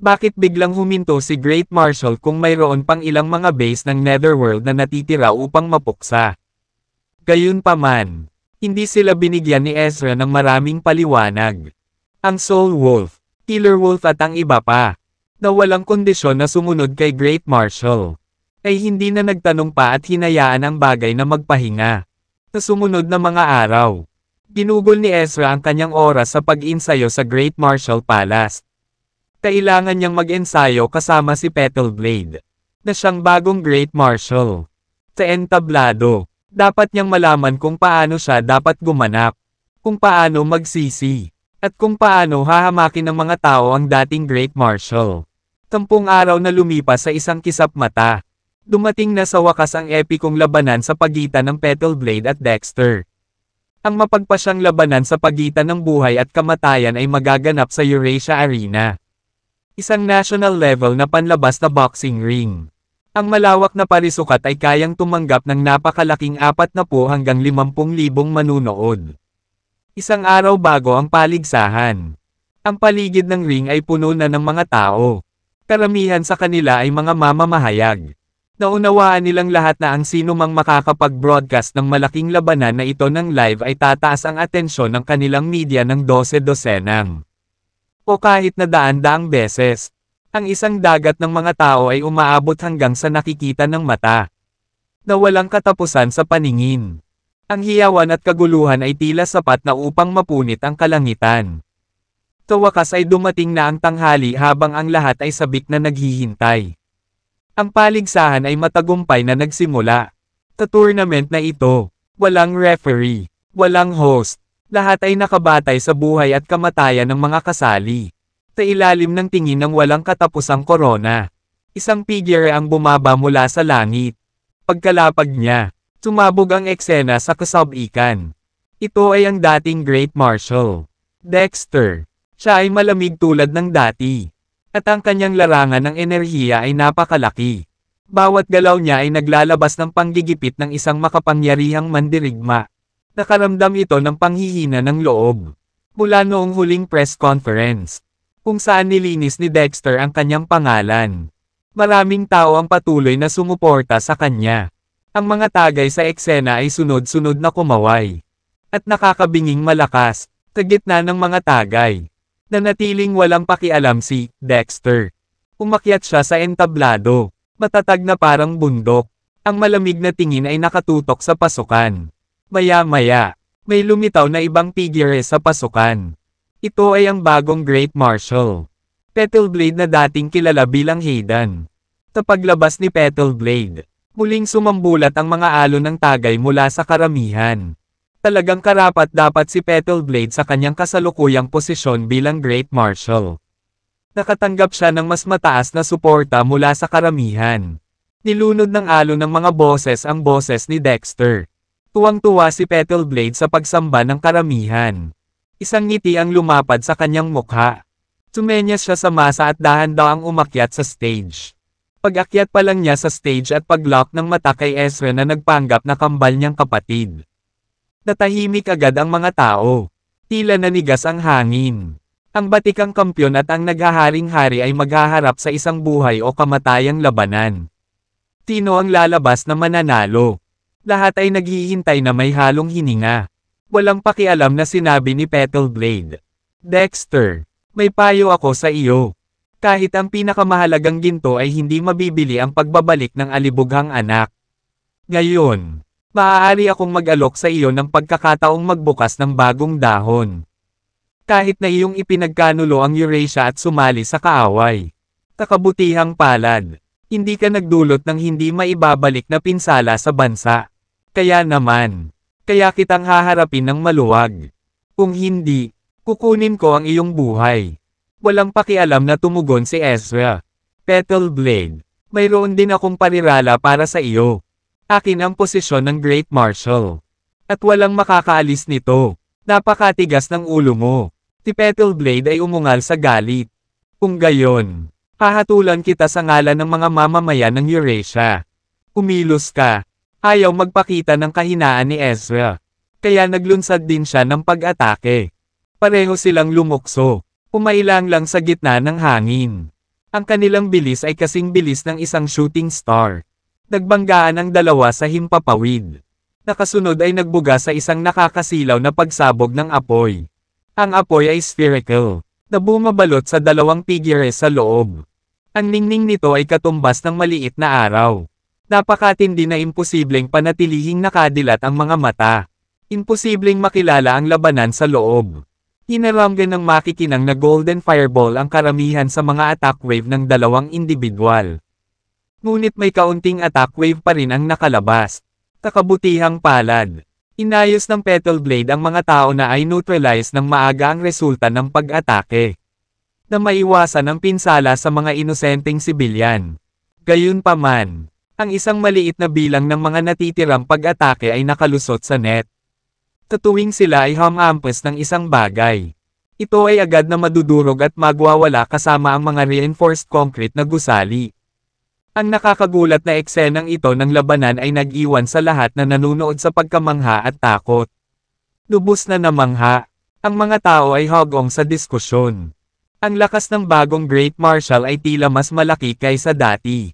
Bakit biglang huminto si Great Marshal kung mayroon pang ilang mga base ng Netherworld na natitira upang mapuksa? Gayunpaman, hindi sila binigyan ni Ezra ng maraming paliwanag. Ang Soul Wolf, Killer Wolf at ang iba pa, na walang kondisyon na sumunod kay Great Marshal, ay hindi na nagtanong pa at hinayaan ang bagay na magpahinga. Sa sumunod na mga araw, ginugol ni Ezra ang kanyang oras sa pag-ensayo sa Great Marshal Palace. Kailangan niyang mag-ensayo kasama si Petalblade, na siyang bagong Great Marshal. Sa entablado, dapat niyang malaman kung paano siya dapat gumanap, kung paano magsisi, at kung paano hahamakin ng mga tao ang dating Great Marshal. 10 araw na lumipas sa isang kisap mata. Dumating na sa wakas ang epikong labanan sa pagitan ng Petalblade at Dexter. Ang mapagpasyang labanan sa pagitan ng buhay at kamatayan ay magaganap sa Eurasia Arena. Isang national level na panlabas na boxing ring. Ang malawak na parisukat ay kayang tumanggap ng napakalaking 40 hanggang 50,000 manunood. Isang araw bago ang paligsahan. Ang paligid ng ring ay puno na ng mga tao. Karamihan sa kanila ay mga mamamahayag. Naunawaan nilang lahat na ang sino mang makakapag-broadcast ng malaking labanan na ito ng live ay tataas ang atensyon ng kanilang media ng 12 o kahit na daan-daang beses. Ang isang dagat ng mga tao ay umaabot hanggang sa nakikita ng mata, na walang katapusan sa paningin. Ang hiyawan at kaguluhan ay tila sapat na upang mapunit ang kalangitan. Sa wakas ay dumating na ang tanghali habang ang lahat ay sabik na naghihintay. Ang paligsahan ay matagumpay na nagsimula. Sa tournament na ito, walang referee, walang host, lahat ay nakabatay sa buhay at kamatayan ng mga kasali. Sa ilalim ng tingin ng walang katapusang korona, isang figure ang bumaba mula sa langit. Pagkalapag niya, sumabog ang eksena sa kasabikan. Ito ay ang dating Great Marshal, Dexter. Siya ay malamig tulad ng dati. At ang kanyang larangan ng enerhiya ay napakalaki. Bawat galaw niya ay naglalabas ng panggigipit ng isang makapangyarihang mandirigma. Nakaramdam ito ng panghihina ng loob. Mula noong huling press conference, kung saan nilinis ni Dexter ang kanyang pangalan. Maraming tao ang patuloy na sumuporta sa kanya. Ang mga tagay sa eksena ay sunod-sunod na kumaway. At nakakabinging malakas, sa gitna ng mga tagay. Nanatiling walang pakialam si Dexter. Umakyat siya sa entablado. Matatag na parang bundok. Ang malamig na tingin ay nakatutok sa pasukan. Maya-maya, may lumitaw na ibang figure sa pasukan. Ito ay ang bagong Great Marshal. Petalblade na dating kilala bilang Hayden. Tapaglabas ni Petalblade, muling sumambulat ang mga alon ng tagay mula sa karamihan. Talagang karapat-dapat si Petalblade sa kanyang kasalukuyang posisyon bilang Great Marshal. Nakatanggap siya ng mas mataas na suporta mula sa karamihan. Nilunod ng alon ng mga boses ang boses ni Dexter. Tuwang-tuwa si Petalblade sa pagsamba ng karamihan. Isang ngiti ang lumapad sa kanyang mukha. Tumenyas siya sa masa at dahan-dahang umakyat sa stage. Pag-akyat pa lang niya sa stage at pag-lock ng mata kay Ezra na nagpanggap na kambal niyang kapatid. Natahimik agad ang mga tao. Tila nanigas ang hangin. Ang batikang kampyon at ang naghaharing-hari ay maghaharap sa isang buhay o kamatayang labanan. Sino ang lalabas na mananalo? Lahat ay naghihintay na may halong hininga. Walang pakialam na sinabi ni Petalblade. Dexter, may payo ako sa iyo. Kahit ang pinakamahalagang ginto ay hindi mabibili ang pagbabalik ng alibughang anak. Ngayon, maaari akong mag-alok sa iyo ng pagkakataong magbukas ng bagong dahon. Kahit na iyong ipinagkanulo ang Eurasia at sumali sa kaaway. Kakabutihang palad, hindi ka nagdulot ng hindi maibabalik na pinsala sa bansa. Kaya naman, kaya kitang haharapin ng maluwag. Kung hindi, kukunin ko ang iyong buhay. Walang pakialam na tumugon si Ezra. Petalblade, mayroon din akong parirala para sa iyo. Akin ang posisyon ng Great Marshal. At walang makakaalis nito. Napakatigas ng ulo mo. Si Petalblade ay umungal sa galit. Kung gayon, hahatulan kita sa ngalan ng mga mamamayan ng Eurasia. Umilos ka. Ayaw magpakita ng kahinaan ni Ezra. Kaya naglunsad din siya ng pag-atake. Pareho silang lumukso. Umailang lang sa gitna ng hangin. Ang kanilang bilis ay kasing bilis ng isang shooting star. Nagbanggaan ang dalawa sa himpapawid. Nakasunod ay nagbuga sa isang nakakasilaw na pagsabog ng apoy. Ang apoy ay spherical, na bumabalot sa dalawang figure sa loob. Ang ningning nito ay katumbas ng maliit na araw. Napakatindi na imposibleng panatilihing nakadilat ang mga mata. Imposibleng makilala ang labanan sa loob. Hinaramgan ng makikinang na golden fireball ang karamihan sa mga attack wave ng dalawang individual. Ngunit may kaunting attack wave pa rin ang nakalabas. Kakabutihang palad. Inayos ng Petalblade ang mga tao na ay neutralize ng maaga ang resulta ng pag-atake. Na maiwasan ang pinsala sa mga inosenteng sibilyan. Gayunpaman, ang isang maliit na bilang ng mga natitirang pag-atake ay nakalusot sa net. Tuwing sila ay humampas ng isang bagay. Ito ay agad na madudurog at magwawala kasama ang mga reinforced concrete na gusali. Ang nakakagulat na eksenang ito ng labanan ay nag-iwan sa lahat na nanunood sa pagkamangha at takot. Lubos na namangha. Ang mga tao ay hagong sa diskusyon. Ang lakas ng bagong Great Marshal ay tila mas malaki kaysa dati.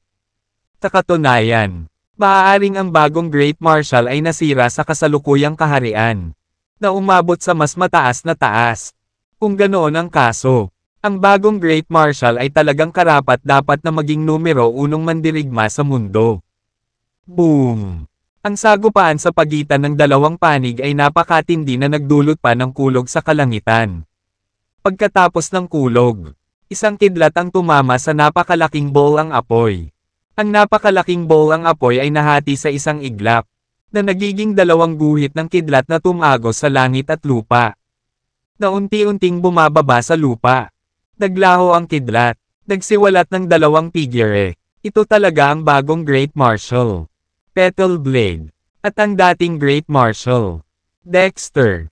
Sa katunayan, maaaring ang bagong Great Marshal ay nasira sa kasalukuyang kaharian, na umabot sa mas mataas na taas. Kung ganoon ang kaso, ang bagong Great Marshal ay talagang karapat-dapat na maging numero 1 mandirigma sa mundo. Boom! Ang sagupaan sa pagitan ng dalawang panig ay napakatindi na nagdulot pa ng kulog sa kalangitan. Pagkatapos ng kulog, isang kidlat ang tumama sa napakalaking ball ang apoy. Ang napakalaking ball ang apoy ay nahati sa isang iglap, na nagiging dalawang guhit ng kidlat na tumagos sa langit at lupa. Na unti-unting bumababa sa lupa. Naglaho ang kidlat, nagsiwalat ng dalawang figure. Ito talaga ang bagong Great Marshal. Petalblade. At ang dating Great Marshal. Dexter.